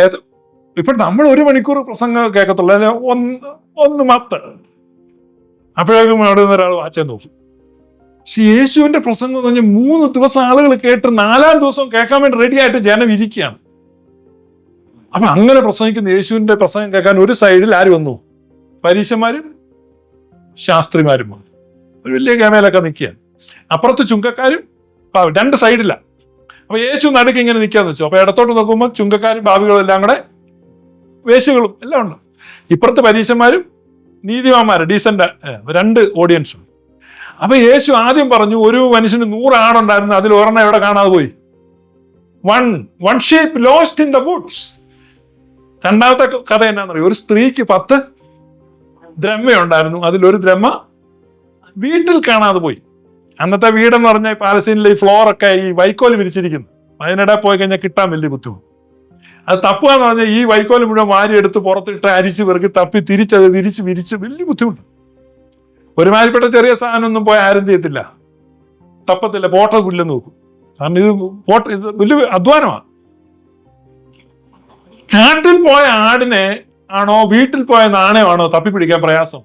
ഇപ്പൊ നമ്മൾ 1 മണിക്കൂർ പ്രസംഗം കേൾക്കത്തുള്ളൂ, അല്ലെ? ഒന്ന് 10. അപ്പോഴേക്കും അവിടെ നിന്ന് ഒരാൾ വാച്ചാൻ നോക്കും. പക്ഷെ യേശുവിന്റെ പ്രസംഗം എന്ന് പറഞ്ഞാൽ 3 ദിവസം ആളുകൾ കേട്ട് 4-ാം ദിവസം കേൾക്കാൻ വേണ്ടി റെഡി ആയിട്ട് ജനം ഇരിക്കുകയാണ്. അപ്പൊ അങ്ങനെ പ്രസംഗിക്കുന്ന യേശുവിന്റെ പ്രസംഗം കേൾക്കാൻ ഒരു സൈഡിൽ ആര് വന്നു? പരീശന്മാരും ശാസ്ത്രിമാരും വന്നു. ഒരു വലിയ ഗമയിലൊക്കെ നിൽക്കുകയാണ്. അപ്പുറത്ത് ചുങ്കക്കാരും 2 സൈഡില്ല. അപ്പൊ യേശു നടുക്ക് ഇങ്ങനെ നിൽക്കാന്ന് വെച്ചു. അപ്പൊ ഇടത്തോട്ട് നോക്കുമ്പോൾ ചുങ്കക്കാരും ഭാവികളും എല്ലാം കൂടെ വേശ്യകളും എല്ലാം ഉണ്ട്. ഇപ്പുറത്ത് പരീശന്മാരും നീതിമാന്മാരും ഡീസന്റ് 2 ഓഡിയൻസും. അപ്പൊ യേശു ആദ്യം പറഞ്ഞു, ഒരു മനുഷ്യന് 100 ആടുണ്ടായിരുന്നു, അതിൽ ഒരെണ്ണം എവിടെ കാണാതെ പോയി? One sheep lost in the Woods. രണ്ടാമത്തെ കഥ എന്നാന്നറിയോ? ഒരു സ്ത്രീക്ക് 10 ദ്രഹ്മയുണ്ടായിരുന്നു, അതിലൊരു ദ്രഹ്മ വീട്ടിൽ കാണാതെ പോയി. അന്നത്തെ വീടെന്ന് പറഞ്ഞാൽ പാലസ്തീനിലെ ഈ ഫ്ലോറൊക്കെ ഈ വൈക്കോല് വിരിച്ചിരിക്കുന്നു. അതിനിടെ പോയി കഴിഞ്ഞാൽ കിട്ടാൻ വലിയ ബുദ്ധിമുട്ട്. അത് തപ്പുക എന്ന് പറഞ്ഞാൽ ഈ വൈക്കോല് മുഴുവൻ വാരി എടുത്ത് പുറത്തിട്ട് അരിച്ച് പെറുക്കി തപ്പി തിരിച്ചത് തിരിച്ച് വിരിച്ച് വലിയ ബുദ്ധിമുട്ട്. ഒരുമാതിരിപ്പെട്ട ചെറിയ സാധനമൊന്നും പോയി ആരും ചെയ്യത്തില്ല, തപ്പത്തില്ല, പോട്ട പുല്ലെന്ന് നോക്കും. കാരണം ഇത് വലിയ അധ്വാനമാണ്. കാട്ടിൽ പോയ ആടിനെ ആണോ വീട്ടിൽ പോയ നാണയമാണോ തപ്പിപ്പിടിക്കാൻ പ്രയാസം?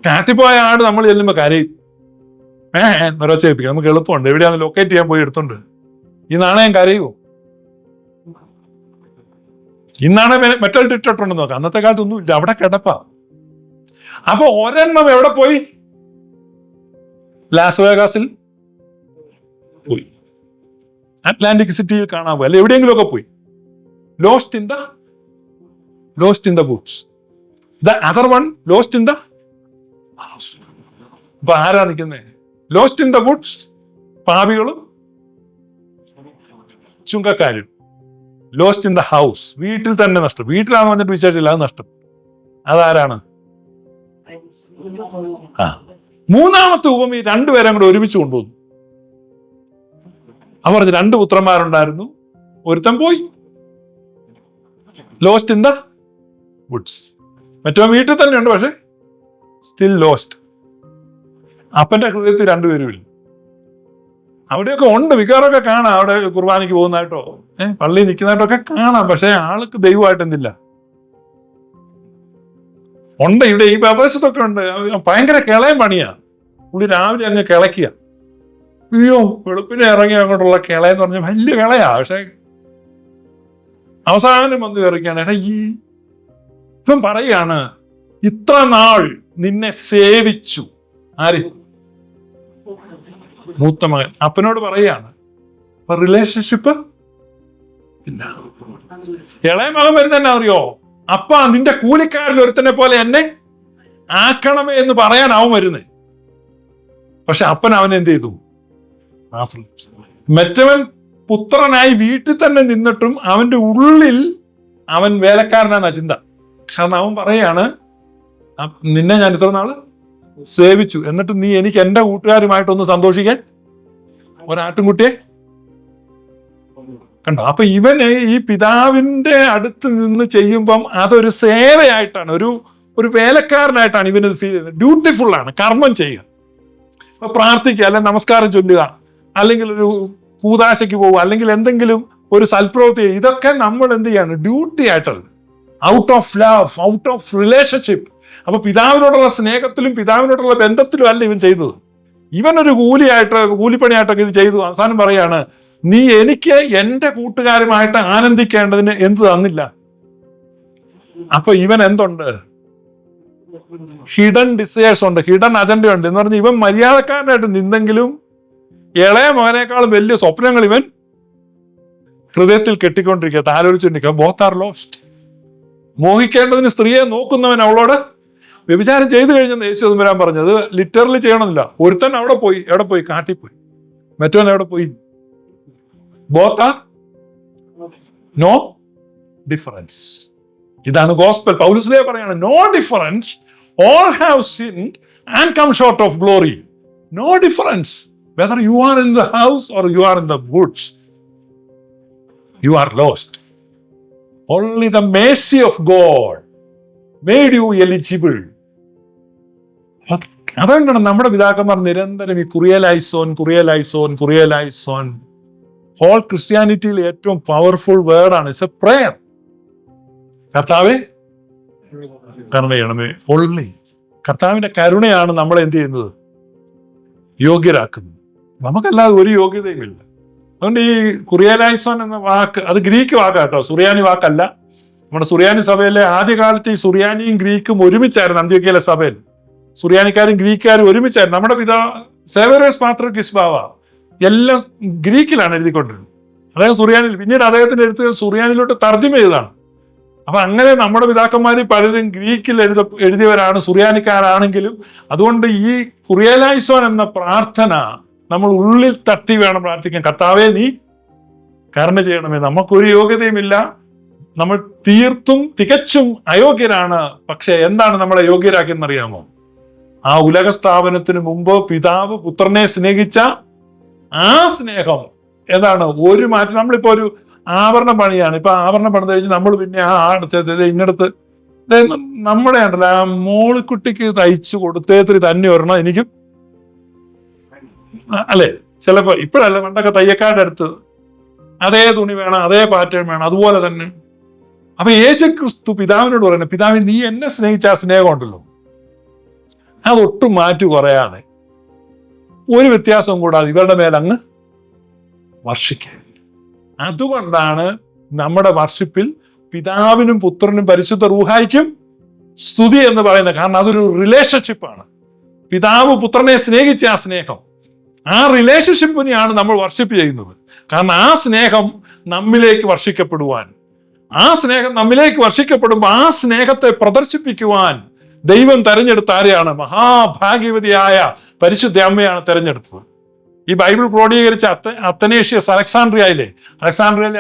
കാട്ടിൽ പോയ ആട് നമ്മൾ ചെല്ലുമ്പോ കരയും, നിറച്ചേൽപ്പിക്കാം, നമുക്ക് എളുപ്പമുണ്ട്, എവിടെയാണ് ലൊക്കേറ്റ് ചെയ്യാൻ പോയി എടുത്തോണ്ട്. ഈ നാണയം കരയുമോ? ഈ നാണയം മെറ്റൽ ഇട്ടിട്ടുണ്ടെന്ന് നോക്കാം. അന്നത്തെ കാലത്ത് ഒന്നും ഇല്ല, അവിടെ കിടപ്പാ. അപ്പൊ ഒരെണ്ണം എവിടെ പോയി? ലാസ് വേഗാസിൽ പോയി, അറ്റ്ലാന്റിക് സിറ്റിയിൽ കാണാൻ പോയി, അല്ലെ എവിടെയെങ്കിലും ഒക്കെ പോയി. Lost in the woods. The other one lost in the house. അപ്പൊ ആരാ നിൽക്കുന്നേ? ലോസ്റ്റ് ഇൻ ദ വുഡ്സ് പാപികളും ചുങ്കക്കാരും. ലോസ്റ്റ് ഇൻ ദ ഹൗസ്, വീട്ടിൽ തന്നെ നഷ്ടം. വീട്ടിലാണ് വന്നിട്ട് വിശേഷമില്ല, അത് നഷ്ടം. അതാരാണ്? മൂന്നാമത്തെ ഉപമ ഈ 2 പേരെ കൂടെ ഒരുമിച്ച് കൊണ്ടുവന്നു. അവർ പറഞ്ഞു 2 പുത്രന്മാരുണ്ടായിരുന്നു, ഒരുത്തൻ പോയി, ലോസ്റ്റ് ഇൻ ദ വുഡ്സ്. മറ്റോ വീട്ടിൽ തന്നെയുണ്ട്, പക്ഷെ സ്റ്റിൽ ലോസ്റ്റ്. അപ്പന്റെ ഹൃദയത്തിൽ 2 പേരും ഇല്ല. അവിടെയൊക്കെ ഉണ്ട്, മിക്കവാറൊക്കെ കാണാം, അവിടെ കുർബാനയ്ക്ക് പോകുന്നതായിട്ടോ പള്ളിയിൽ നിൽക്കുന്നതായിട്ടോ ഒക്കെ കാണാം. പക്ഷെ ആൾക്ക് ദൈവമായിട്ട് എന്തില്ല ഉണ്ട്. ഇവിടെ ഈ പ്രദേശത്തൊക്കെ ഉണ്ട്. ഭയങ്കര കിളയം പണിയാ. പുള്ളി രാവിലെ അങ്ങ് കിളയ്ക്കുക. അയ്യോ, വെളുപ്പിനെ ഇറങ്ങി അങ്ങോട്ടുള്ള കിളയെന്ന് പറഞ്ഞാൽ വലിയ കിളയാ. പക്ഷെ അവസാനം വന്ന് ഇറങ്ങിയാണ്, എടാ ഇപ്പം പറയാണ്, ഇത്ര നാൾ നിന്നെ സേവിച്ചു. ആര്? മൂത്ത മകൻ അപ്പനോട് പറയാണ്. അപ്പൊ റിലേഷൻഷിപ്പ് ഇല്ല. ഇളയ മകൻ വരുന്ന അറിയോ? അപ്പ നിന്റെ കൂലിക്കാരിൽ ഒരുത്തനെ പോലെ എന്നെ ആക്കണമേ എന്ന് പറയാൻ അവൻ വരുന്നേ. പക്ഷെ അപ്പൻ അവൻ എന്ത് ചെയ്തു? മറ്റവൻ പുത്രനായി വീട്ടിൽ തന്നെ നിന്നിട്ടും അവന്റെ ഉള്ളിൽ അവൻ വേലക്കാരനാണ് ചിന്ത. കാരണം അവൻ പറയാണ്, നിന്നെ ഞാൻ ഇത്ര നാള് സേവിച്ചു, എന്നിട്ട് നീ എനിക്ക് എന്റെ കൂട്ടുകാരുമായിട്ടൊന്ന് സന്തോഷിക്കാൻ ഒരാട്ടുംകുട്ടിയെ കണ്ടോ? അപ്പൊ ഇവന് ഈ പിതാവിന്റെ അടുത്ത് നിന്ന് ചെയ്യുമ്പം അതൊരു സേവയായിട്ടാണ്, ഒരു വേലക്കാരനായിട്ടാണ് ഇവന് ഫീൽ ചെയ്യുന്നത്. ഡ്യൂട്ടിഫുൾ ആണ്, കർമ്മം ചെയ്യുക. അപ്പൊ പ്രാർത്ഥിക്കുക, അല്ലെങ്കിൽ നമസ്കാരം ചൊല്ലുക, അല്ലെങ്കിൽ ഒരു കൂതാശയ്ക്ക് പോവുക, അല്ലെങ്കിൽ എന്തെങ്കിലും ഒരു സൽപ്രവൃത്തി. ഇതൊക്കെ നമ്മൾ എന്ത് ചെയ്യാണ്? ഡ്യൂട്ടി ആയിട്ടുള്ളത്. Out of love, out of relationship. അപ്പൊ പിതാവിനോടുള്ള സ്നേഹത്തിലും പിതാവിനോടുള്ള ബന്ധത്തിലും അല്ല ഇവൻ ചെയ്തത്. ഇവനൊരു കൂലിപ്പണിയായിട്ടൊക്കെ ഇത് ചെയ്തു. അവസാനം പറയാണ്, നീ എനിക്ക് എന്റെ കൂട്ടുകാരുമായിട്ട് ആനന്ദിക്കേണ്ടതിന് എന്ത് തന്നില്ല. അപ്പൊ ഇവൻ എന്തുണ്ട്? ഹിഡൻ ഡിസയേഴ്സ് ഉണ്ട്, ഹിഡൻ അജണ്ട ഉണ്ട്. എന്ന് പറഞ്ഞാൽ ഇവൻ മര്യാദക്കാരനായിട്ട് നിന്നെങ്കിലും ഇളയ മകനേക്കാളും വലിയ സ്വപ്നങ്ങൾ ഇവൻ ഹൃദയത്തിൽ കെട്ടിക്കൊണ്ടിരിക്കുക. ആലോചിച്ചിരിക്കുക. Both are lost. മോഹിക്കേണ്ടതിന് സ്ത്രീയെ നോക്കുന്നവൻ അവളോട് വ്യഭിചാരം ചെയ്തു കഴിഞ്ഞെന്ന് യേശു വരാൻ പറഞ്ഞത് ലിറ്ററലി ചെയ്യണമെന്നില്ല. ഒരുത്തൻ അവിടെ പോയി, എവിടെ പോയി? കാട്ടിൽ പോയി. മറ്റവൻ എവിടെ പോയി? Both are no difference. ഇതാണ് ഗോസ്പൽ. പൗലോസ് പറയാണ്, no difference, all have sinned and come short of glory. No difference whether you are in the house or you are in the woods. You are lost. Only the mercy of God made you eligible. അതുകൊണ്ടാണ് നമ്മുടെ പിതാക്കന്മാർ നിരന്തരം ഈ കുറിയലൈസോൻ. Whole ക്രിസ്ത്യാനിറ്റിയിൽ ഏറ്റവും powerful വേർഡാണ്. It's a prayer. കർത്താവേ കരുണ ചെയ്യണമേ. only കർത്താവിന്റെ കരുണയാണ് നമ്മളെ എന്ത് ചെയ്യുന്നത്? യോഗ്യരാക്കുന്നത്. നമുക്കല്ലാതെ ഒരു യോഗ്യതയുമില്ല. അതുകൊണ്ട് ഈ കുറിയലൈസോൻ എന്ന വാക്ക്, അത് ഗ്രീക്ക് വാക്കാട്ടോ, സുറിയാനി വാക്കല്ല. നമ്മുടെ സുറിയാനി സഭയിലെ ആദ്യകാലത്ത് ഈ സുറിയാനിയും ഗ്രീക്കും ഒരുമിച്ചായിരുന്നു. അന്ത്യോക്യയിലെ സഭയിൽ സുറിയാനിക്കാരും ഗ്രീക്കുകാരും ഒരുമിച്ചായിരുന്നു. നമ്മുടെ സേവറേസ് പാത്രിക്കീസ് ബാവ എല്ലാം ഗ്രീക്കിലാണ് എഴുതിക്കൊണ്ടിരുന്നത്. അതായത് സുറിയാനിൽ. പിന്നീട് അദ്ദേഹത്തിന്റെ എഴുത്തുകൾ സുറിയാനിലോട്ട് തർജ്ജമ ചെയ്തതാണ്. അപ്പൊ അങ്ങനെ നമ്മുടെ പിതാക്കന്മാരിൽ പലരും ഗ്രീക്കിൽ എഴുതിയവരാണ്, സുറിയാനിക്കാരാണെങ്കിലും. അതുകൊണ്ട് ഈ കുറിയലൈസോൻ എന്ന പ്രാർത്ഥന നമ്മൾ ഉള്ളിൽ തട്ടി വേണം പ്രാർത്ഥിക്കാൻ. കർത്താവേ, നീ കരുണ ചെയ്യണമേ. നമുക്കൊരു യോഗ്യതയുമില്ല, നമ്മൾ തികച്ചും അയോഗ്യരാണ്. പക്ഷെ എന്താണ് നമ്മളെ യോഗ്യരാക്കിയെന്നറിയാമോ? ആ ഉലക സ്ഥാപനത്തിന് മുമ്പ് പിതാവ് പുത്രനെ സ്നേഹിച്ച ആ സ്നേഹം എന്താണ്? ഒരു മാറ്റം. നമ്മളിപ്പോ ഒരു ആഭരണ പണിയാണ്. ഇപ്പൊ ആഭരണം പണിത് കഴിഞ്ഞ് നമ്മൾ പിന്നെ ആ ഇന്നടത്ത് നമ്മുടെ ഉണ്ടല്ലോ, ആ മോളിക്കുട്ടിക്ക് തയ്ച്ചു കൊടുത്തേത്തിരി തന്നെ ഒരെണ്ണം എനിക്കും, അല്ലെ? ചിലപ്പോ ഇപ്പോഴല്ല, പണ്ടൊക്കെ തയ്യക്കാരുടെ അടുത്ത് അതേ തുണി വേണം, അതേ പാറ്റേൺ വേണം, അതുപോലെ തന്നെ. അപ്പൊ യേശുക്രിസ്തു പിതാവിനോട് പറയുന്നത്, പിതാവ് നീ എന്നെ സ്നേഹിച്ച ആ സ്നേഹം ഉണ്ടല്ലോ, അതൊട്ടും മാറ്റി കുറയാതെ ഒരു വ്യത്യാസവും കൂടാതെ ഇവരുടെ മേൽ അങ്ങ് വർഷിക്കുക. അതുകൊണ്ടാണ് നമ്മുടെ വർഷിപ്പിൽ പിതാവിനും പുത്രനും പരിശുദ്ധ റൂഹായിക്കും സ്തുതി എന്ന് പറയുന്നത്. കാരണം അതൊരു റിലേഷൻഷിപ്പാണ്. പിതാവ് പുത്രനെ സ്നേഹിച്ച ആ സ്നേഹം, ആ റിലേഷൻഷിപ്പിനെയാണ് നമ്മൾ വർഷിപ്പ് ചെയ്യുന്നത്. കാരണം ആ സ്നേഹം നമ്മിലേക്ക് വർഷിക്കപ്പെടുവാൻ, ആ സ്നേഹം നമ്മിലേക്ക് വർഷിക്കപ്പെടുമ്പോൾ ആ സ്നേഹത്തെ പ്രദർശിപ്പിക്കുവാൻ ദൈവം തെരഞ്ഞെടുത്ത ആരെയാണ്? മഹാഭാഗ്യവതിയായ പരിശുദ്ധ അമ്മയാണ് തെരഞ്ഞെടുത്തത്. ഈ ബൈബിൾ ക്രോഡീകരിച്ച അത്തനേഷ്യസ് അലക്സാണ്ട്രിയയിലെ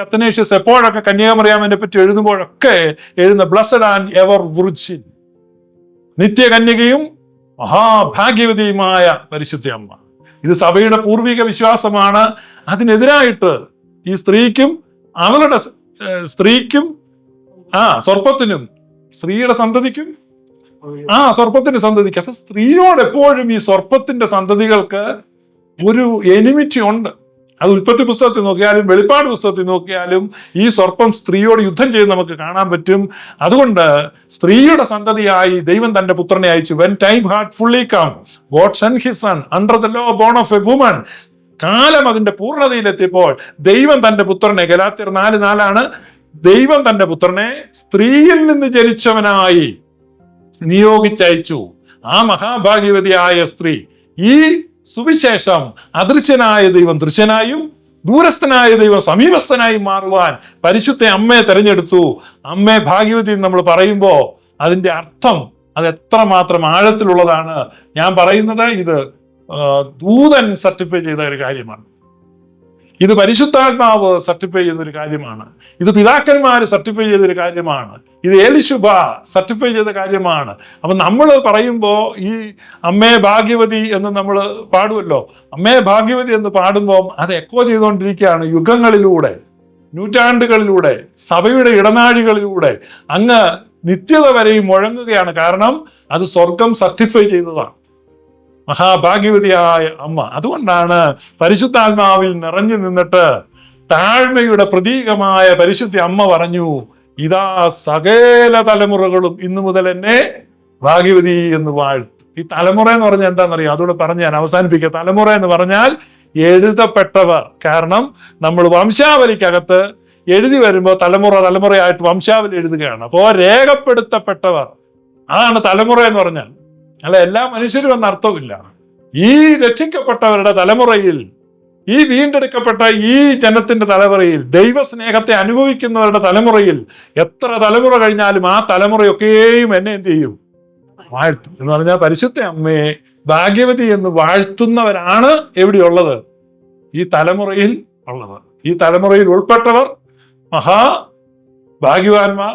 അത്തനേഷ്യസ് എപ്പോഴൊക്കെ കന്യാമറിയാമിനെ പറ്റി എഴുതുമ്പോഴൊക്കെ എഴുതുന്ന ബ്ലസ്സഡ് ആൻഡ് എവർ വിർജിൻ, നിത്യകന്യകയും മഹാഭാഗ്യവതിയുമായ പരിശുദ്ധ അമ്മ. ഇത് സഭയുടെ പൂർവിക വിശ്വാസമാണ്. അതിനെതിരായിട്ട് ഈ സ്ത്രീക്കും സർപ്പത്തിനും, സ്ത്രീയുടെ സന്തതിക്കും സർപ്പത്തിന്റെ സന്തതിക്ക്. അപ്പൊ സ്ത്രീയോട് എപ്പോഴും ഈ സർപ്പത്തിന്റെ സന്തതികൾക്ക് ഒരു എനിമിറ്റി ഉണ്ട്. അത് ഉൽപ്പത്തി പുസ്തകത്തിൽ നോക്കിയാലും വെളിപ്പാട് പുസ്തകത്തിൽ നോക്കിയാലും ഈ സർപ്പം സ്ത്രീയോട് യുദ്ധം ചെയ്ത് നമുക്ക് കാണാൻ പറ്റും. അതുകൊണ്ട് സ്ത്രീയുടെ സന്തതിയായി ദൈവം തന്റെ പുത്രനെ അയച്ചു. When time had fully come, God sent his son under the law born of a woman. കാലം അതിന്റെ പൂർണ്ണതയിലെത്തിയപ്പോൾ ദൈവം തന്റെ പുത്രനെ, ഗലാത്യർ 4:4 ദൈവം തന്റെ പുത്രനെ സ്ത്രീയിൽ നിന്ന് ജനിച്ചവനായി നിയോഗിച്ചയച്ചു. ആ മഹാഭാഗ്യവതിയായ സ്ത്രീ ഈ സുവിശേഷം അദൃശ്യനായ ദൈവം ദൃശ്യനായും ദൂരസ്ഥനായ ദൈവം സമീപസ്ഥനായും മാറുവാൻ പരിശുദ്ധ അമ്മയെ തെരഞ്ഞെടുത്തു. അമ്മയെ ഭാഗ്യവതി നമ്മൾ പറയുമ്പോൾ അതിന്റെ അർത്ഥം അത് എത്രമാത്രം ആഴത്തിലുള്ളതാണ്. ഞാൻ പറയുന്നത് ഇത് ദൂതൻ സർട്ടിഫൈ ചെയ്ത ഒരു കാര്യമാണ്, ഇത് പരിശുദ്ധാത്മാവ് സർട്ടിഫൈ ചെയ്തൊരു കാര്യമാണ്, ഇത് പിതാക്കന്മാര് സർട്ടിഫൈ ചെയ്തൊരു കാര്യമാണ്, ഇത് എലിശുബ സർട്ടിഫൈ ചെയ്ത കാര്യമാണ്. അപ്പൊ നമ്മൾ പറയുമ്പോൾ ഈ അമ്മേ ഭാഗ്യവതി എന്ന് നമ്മൾ പാടുമല്ലോ, അമ്മേ ഭാഗ്യവതി എന്ന് പാടുമ്പോൾ അത് എക്കോ ചെയ്തുകൊണ്ടിരിക്കുകയാണ് യുഗങ്ങളിലൂടെ, നൂറ്റാണ്ടുകളിലൂടെ, സഭയുടെ ഇടനാഴികളിലൂടെ അങ്ങ് നിത്യത വരെയും മുഴങ്ങുകയാണ്. കാരണം അത് സ്വർഗം സർട്ടിഫൈ ചെയ്തതാണ്, മഹാഭാഗ്യവതിയായ അമ്മ. അതുകൊണ്ടാണ് പരിശുദ്ധാത്മാവിൽ നിറഞ്ഞു നിന്നിട്ട് താഴ്മയുടെ പ്രതീകമായ പരിശുദ്ധ അമ്മ പറഞ്ഞു, ഇതാ സകല തലമുറകളും ഇന്നു മുതൽ എന്നെ ഭാഗ്യവതി എന്ന് വാഴ്ത്തു. ഈ തലമുറ എന്ന് പറഞ്ഞാൽ എന്താണെന്നറിയാം? അതുകൂടെ പറഞ്ഞ് ഞാൻ അവസാനിപ്പിക്കുക. തലമുറ എന്ന് പറഞ്ഞാൽ എഴുതപ്പെട്ടവർ. കാരണം നമ്മൾ വംശാവലിക്കകത്ത് എഴുതി വരുമ്പോൾ തലമുറയായിട്ട് വംശാവലി എഴുതുകയാണ്. അപ്പോൾ രേഖപ്പെടുത്തപ്പെട്ടവർ, അതാണ് തലമുറ എന്ന് പറഞ്ഞാൽ. അല്ല എല്ലാ മനുഷ്യരും എന്ന അർത്ഥമില്ല. ഈ രക്ഷിക്കപ്പെട്ടവരുടെ തലമുറയിൽ, ഈ വീണ്ടെടുക്കപ്പെട്ട ഈ ജനത്തിന്റെ തലമുറയിൽ, ദൈവസ്നേഹത്തെ അനുഭവിക്കുന്നവരുടെ തലമുറയിൽ എത്ര തലമുറ കഴിഞ്ഞാലും ആ തലമുറയൊക്കെയും എന്നെ എന്ത് ചെയ്യും? വാഴ്ത്തും. എന്ന് പറഞ്ഞാൽ പരിശുദ്ധ അമ്മയെ ഭാഗ്യവതി എന്ന് വാഴ്ത്തുന്നവരാണ് എവിടെയുള്ളത്? ഈ തലമുറയിൽ ഉള്ളത്. ഈ തലമുറയിൽ ഉൾപ്പെട്ടവർ മഹാഭാഗ്യവാന്മാർ.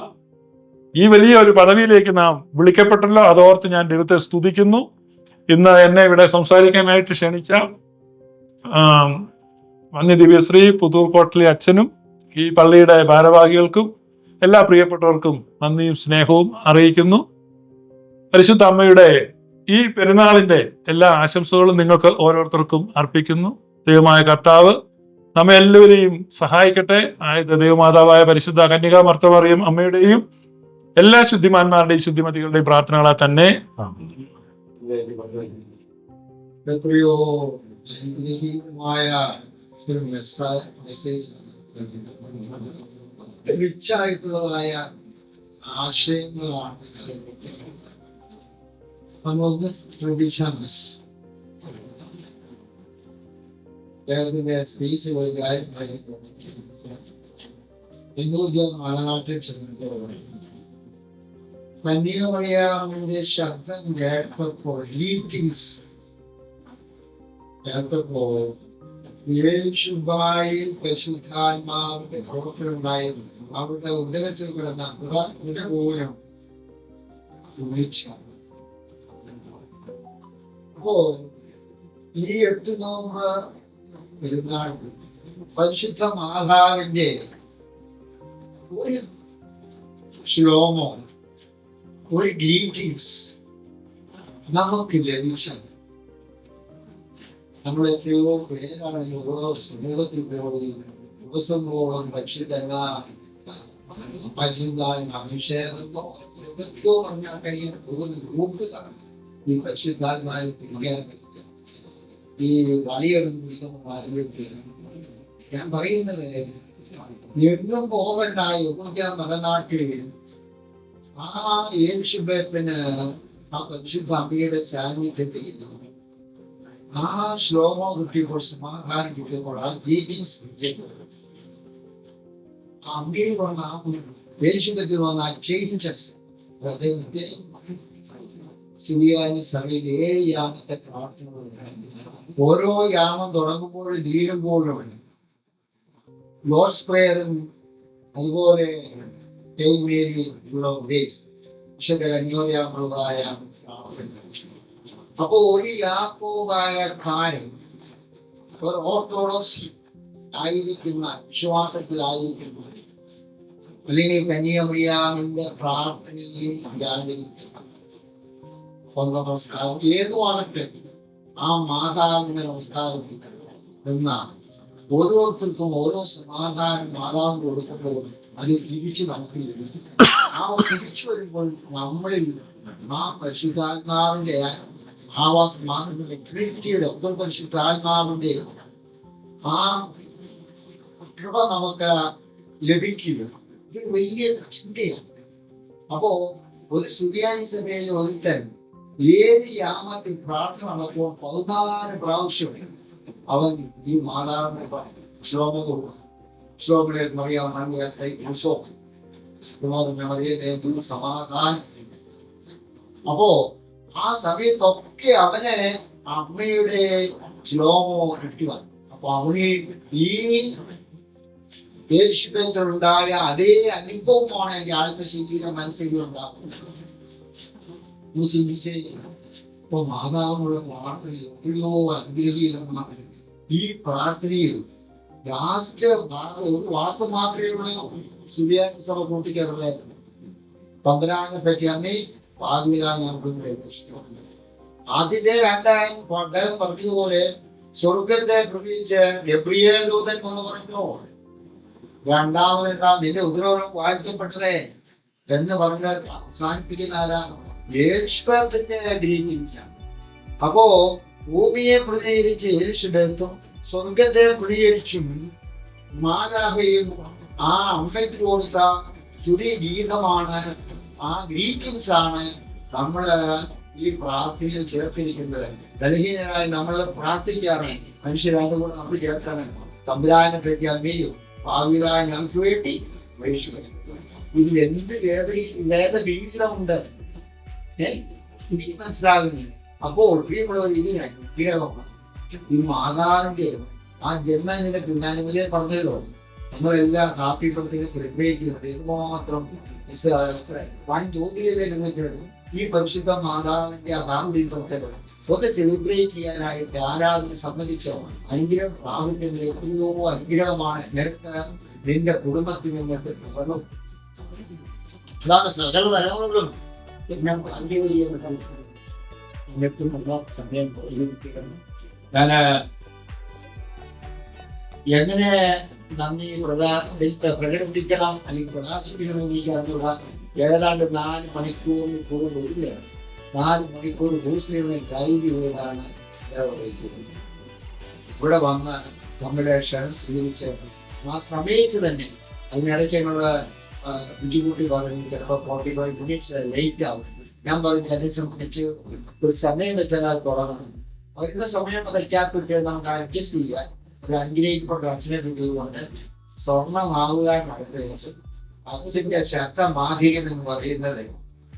ഈ വലിയ ഒരു പദവിയിലേക്ക് നാം വിളിക്കപ്പെട്ടല്ലോ, അതോർത്ത് ഞാൻ ദൈവത്തെ സ്തുതിക്കുന്നു. ഇന്ന് എന്നെ ഇവിടെ സംസാരിക്കാനായിട്ട് ക്ഷണിച്ച വന്യ ദിവ്യശ്രീ പുതൂർക്കോട്ടിലെ അച്ഛനും ഈ പള്ളിയുടെ ഭാരവാഹികൾക്കും എല്ലാ പ്രിയപ്പെട്ടവർക്കും നന്ദിയും സ്നേഹവും അറിയിക്കുന്നു. പരിശുദ്ധ അമ്മയുടെ ഈ പെരുന്നാളിന്റെ എല്ലാ ആശംസകളും നിങ്ങൾക്ക് ഓരോരുത്തർക്കും അർപ്പിക്കുന്നു. ദൈവമായ കർത്താവ് നമ്മെ എല്ലാവരെയും സഹായിക്കട്ടെ. ആയത് ദൈവമാതാവായ പരിശുദ്ധ കന്യകാ മർത്തമറിയം അമ്മയുടെയും എല്ലാ ശുദ്ധിമാന്മാരുടെയും ശുദ്ധിമതികളുടെയും പ്രാർത്ഥനകളാൽ തന്നെ എത്രയോ അനുഗ്രഹീതമായ ഒരു മെസ്സേജ് റിച്ചായിട്ടുള്ളതായ ആശയങ്ങളാണ് നമ്മളൊന്ന് ശ്രദ്ധിച്ചാൽ സ്പീച്ച് ഒരു കാര്യം നാട്ടിൽ ചെന്നിട്ട് കന്യാമറിയാമിന്റെ ശബ്ദം കേട്ടപ്പോൾ ഗ്രീറ്റിംഗ്സ് കേട്ടപ്പോൾ യേശുബായിൽ പരിശുദ്ധാത്മാവിന്റെ പ്രവർത്തനമുണ്ടായിരുന്നു. അവരുടെ ഉദരത്തിൽ കിടന്ന ഉദരപോലും വിളിച്ചു. അപ്പോ ഈ 8 നോമ്പ് പെരുന്നാൾ പരിശുദ്ധ മാതാവിന്റെ ഒരു ശ്ലോമോ ഒരു ഗ്രീറ്റിംഗ്സ് നമുക്ക് ലഭിച്ചത്. നമ്മൾ എത്രയോ പേരാണ് സമൂഹത്തിൽ പോയി ദിവസങ്ങളോളം പരിശുദ്ധ അഭിഷേകത്തോ എന്തൊക്കെയോ പറഞ്ഞാൽ കഴിയുന്ന പോകുന്ന ഗ്രൂപ്പുകളാണ് ഈ പരിശുദ്ധാത്മാവിൽ പിടിക്കാൻ ഈ വലിയൊരു ഞാൻ പറയുന്നത് എങ്ങും പോകണ്ട യോഗ്യ മലനാട്ടിൽ ആ യേശുബത്തിന് ആ പരിശുദ്ധ അമ്മയുടെ സാന്നിധ്യത്തിൽ ആ ശ്ലോമോ കിട്ടിയപ്പോൾ സമാധാനം കിട്ടിയപ്പോൾ ആ ഗ്രീറ്റിംഗ്സ് കിട്ടിയപ്പോൾ അമ്മയിൽ വന്ന ആ യേശുബത്തിൽ വന്ന ആ ചേഞ്ചസ് അദ്ദേഹത്തെ സുറിയാനി സഭയിൽ 7 യാമത്തെ പ്രാർത്ഥനകളുണ്ടായിരുന്നു. ഓരോ യാമം തുടങ്ങുമ്പോഴും തീരുമ്പോഴും ലോർഡ്സ് പ്രേയറും അതുപോലെ അന്യോന്യമുള്ളതായ അപ്പൊ ഒരു യാക്കോബായ കാര്യം ഒരു ഓർത്തഡോക്സി ആയിരിക്കുന്ന വിശ്വാസത്തിലായിരിക്കുന്ന അല്ലെങ്കിൽ കന്യാമറിയാമിന്റെ പ്രാർത്ഥനയിൽ സ്വന്തം നമസ്കാരം ഏതുമാകട്ടെ ആ മാതാവിന്റെ നമസ്കാരത്തിൽ എന്നാണ് ഓരോരുത്തർക്കും ഓരോ സമാധാനം മാതാവിന് കൊടുക്കുമ്പോൾ അത് തിരിച്ചു നമുക്ക് ലഭിക്കും. ആ തിരിച്ചു വരുമ്പോൾ നമ്മളിൽ ആ പരിശുദ്ധാത്മാവിന്റെ ആവാസമാകുന്ന ക്രിസ്റ്റിയുടെ ഒപ്പം പരിശുദ്ധാത്മാവിന്റെ ആ കൃപ നമുക്ക് ലഭിക്കുക. ഇത് വലിയ ചിന്തയാണ്. അപ്പോ ഒരു സുറിയാനി സഭയിൽ ഒരുത്തൻ 7 യാമത്തിൽ പ്രാർത്ഥന നടക്കുമ്പോൾ 14 പ്രാവശ്യം അവൻ ഈ മാതാവിനെ ശ്ലോകം കൊടുക്കും. ശ്ലോകങ്ങളിൽ മറിയാം സമാധാനം. അപ്പോ ആ സമയത്തൊക്കെ അവന് അമ്മയുടെ ശ്ലോമോ കിട്ടുവാൻ. അപ്പൊ അവന് ഈ യേശുവിനുണ്ടായ അതേ അനുഭവമാണ് എന്റെ ആത്മശരീരം മനസ്സിൽ ഉണ്ടാകുന്നത്. ചിന്തിച്ചേ ഇപ്പൊ മാതാവിനുള്ള വാർത്തയിൽ എത്രയോ അനുഗ്രഹീതമാണ് ഈ പ്രാർത്ഥനയിൽ. ലാസ്റ്റ് ഒരു വാക്ക് മാത്രമേ ഉള്ളൂ സുറിയാനി സഭ കൂട്ടിക്കരുത്. തമ്പുരാനെ പറ്റി അമ്മേ പാപികളായ ഞങ്ങൾക്ക് ആദ്യത്തെ 2 അദ്ദേഹം പറഞ്ഞതുപോലെ സ്വർഗത്തെ പ്രതീക്ഷിച്ച് ഗബ്രിയേൽ ദൂതൻ എന്ന് പറഞ്ഞു. രണ്ടാമതെന്താ നിന്റെ ഉദരവും വാഴ്ത്തപ്പെട്ടതേ എന്ന് പറഞ്ഞ് അവസാനിപ്പിക്കുന്ന ആരാണ്? യേശുവിന്റെ ഗ്രീറ്റിംഗ്സ് ആണ്. അപ്പോ ഭൂമിയെ പ്രതികരിച്ച് യേശുബത്തും സ്വർഗത്തെ പ്രതികരിച്ചും മാലാഖയും ആ അമ്മയ്ക്ക് കൊടുത്ത സ്തുതി ഗീതമാണ്, ആ ഗ്രീറ്റിംഗ്സ് ആണ് നമ്മള് ഈ പ്രാർത്ഥനയിൽ ചേർത്തിരിക്കുന്നത്. ബലഹീനരായി നമ്മൾ പ്രാർത്ഥിക്കാറ് മനുഷ്യരായത് കൂടെ നമ്മൾ ചേർക്കാണ്. തമ്പുരാനെ പറ്റി അമ്മയും ഭാവിയിലായ ഞങ്ങൾക്ക് വേണ്ടി ഇതിൽ എന്ത് വേദവിഹിതമുണ്ട് എനിക്ക് മനസ്സിലാകുന്നില്ല. അപ്പോൾ ഇതിന് അനുഗ്രഹമാണ്. ഈ മാതാവിന്റെ ആ ജന്മനിലക്ക് ഞാൻ ഇന്നലെ പറഞ്ഞല്ലോ, നമ്മളെല്ലാം ഹാപ്പി ബർത്ത്ഡേ സെലിബ്രേറ്റ് ചെയ്യുന്നത് എന്തുമാത്രം വൻ ചോദ്യത്തിലേക്ക് ഈ പരിശുദ്ധ മാതാവിന്റെ ആ ഹാപ്പി ബർത്ത്ഡേ ഒക്കെ സെലിബ്രേറ്റ് ചെയ്യാനായിട്ട് ആരാധന സംബന്ധിച്ചോ അനുഗ്രഹം പ്രാപിക്കുന്നത് എത്രയോ അനുഗ്രഹമാണ് നിനക്ക് നിന്റെ കുടുംബത്തിൽ നിന്നൊക്കെ തുറന്നു. അതാണ് സകല തലമുറകളും സമയം ഞാൻ എങ്ങനെ നന്ദി പ്രകടിപ്പിക്കണം അല്ലെങ്കിൽ പ്രകാശിപ്പിക്കണമെന്ന് എനിക്ക് അറിഞ്ഞൂടാ. ഏതാണ്ട് 4 മണിക്കൂറിൽ കൂടുതൽ 4 മണിക്കൂർ മുസ്ലിമിനെ ഗൈഡ് ചെയ്താണ് ഇവിടെ വന്ന് നമ്മുടെ ക്ഷണം സ്വീകരിച്ച് ആ സമയത്ത് തന്നെ അതിനിടയ്ക്ക് ഞങ്ങള് ബുദ്ധിമുട്ടി പറഞ്ഞു ചിലപ്പോൾ 45 മിനിറ്റ്സ് ലേറ്റ് ആവും. ഞാൻ പറഞ്ഞു അതിനെ സംബന്ധിച്ച് ഒരു സമയം വെച്ചാൽ തുടങ്ങണം. വരുന്ന സമയം തയ്ക്കാപ്പിട്ട് നമുക്ക് അഡ്ജസ്റ്റ് ചെയ്യാൻ ഒരു അനുഗ്രഹിക്കപ്പെട്ട അച്ഛനെ കിട്ടിയതുകൊണ്ട് സ്വർണ്ണമാവുക അച്ഛന്റെ ശബ്ദമാധീനം എന്ന് പറയുന്നത്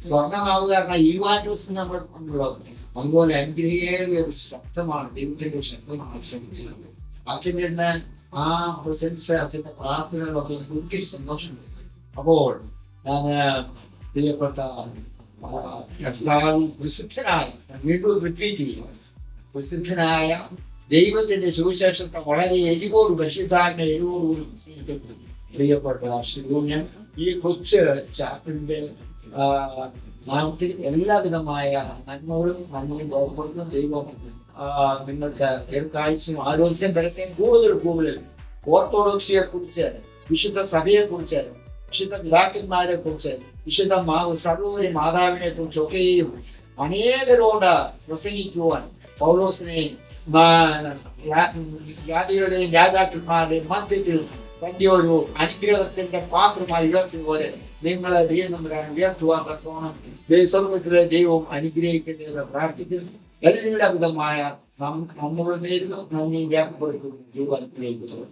സ്വർണ്ണമാവുക ഈവാറ്റൂസ് നമ്മൾ ഉണ്ടല്ലോ അതുപോലെ അനുഗ്രഹീയ ഒരു ശബ്ദമാണ്, ദൈവത്തിന്റെ ശബ്ദമാണ് ശ്രമിക്കുന്നത്. അച്ഛൻ്റെ നിന്ന് ആ പ്രസൻസ് അച്ഛന്റെ പ്രാർത്ഥനകളൊക്കെ ഒത്തിരി സന്തോഷമുണ്ട്. അപ്പോൾ ഞാൻ പ്രിയപ്പെട്ട പ്രസിദ്ധനായ വീണ്ടും റിപ്പീറ്റ് ചെയ്യുക, പ്രസിദ്ധനായ ദൈവത്തിന്റെ സുവിശേഷത്തെ വളരെ എരിവോട് പരിശുദ്ധാത്മ എരിവോടുകൂടി പ്രിയപ്പെട്ട ശ്രീകുഞ്ഞൻ ഈ കൊച്ച് ചാപ്പിന്റെ നാമത്തിൽ എല്ലാവിധമായ നന്മകളും നന്മയും ഓർമ്മകളും ദൈവം നിങ്ങൾക്ക് ദീർഘായുസ്സും ആരോഗ്യം തരട്ടെ. കൂടുതൽ ഓർത്തഡോക്സിയെ കുറിച്ച്, വിശുദ്ധ സഭയെ കുറിച്ച്, വിശുദ്ധ പിതാക്കന്മാരെ കുറിച്ച്, വിശുദ്ധ സർവോപരി മാതാവിനെ കുറിച്ചൊക്കെയും അനേകരോട് പ്രസംഗിക്കുവാൻ പൗലോസിനെ ജാതികളുടെയും രാജാക്കന്മാരുടെയും മധ്യത്തിൽ തന്റെ ഒരു അനുഗ്രഹത്തിന്റെ പാത്രമായി ഉയർത്തിയതുപോലെ നിങ്ങളെ ദൈവം ഉയർത്തുവാൻ തക്കോണം സ്വർഗത്തിലെ ദൈവം അനുഗ്രഹിക്കേണ്ടത് പ്രാർത്ഥിക്കുന്നു. എല്ലാവിധമായ നമ്മൾ നേരിടും നന്ദി രേഖപ്പെടുത്തുന്നു. ദൈവം അനുഗ്രഹിക്കുന്നു.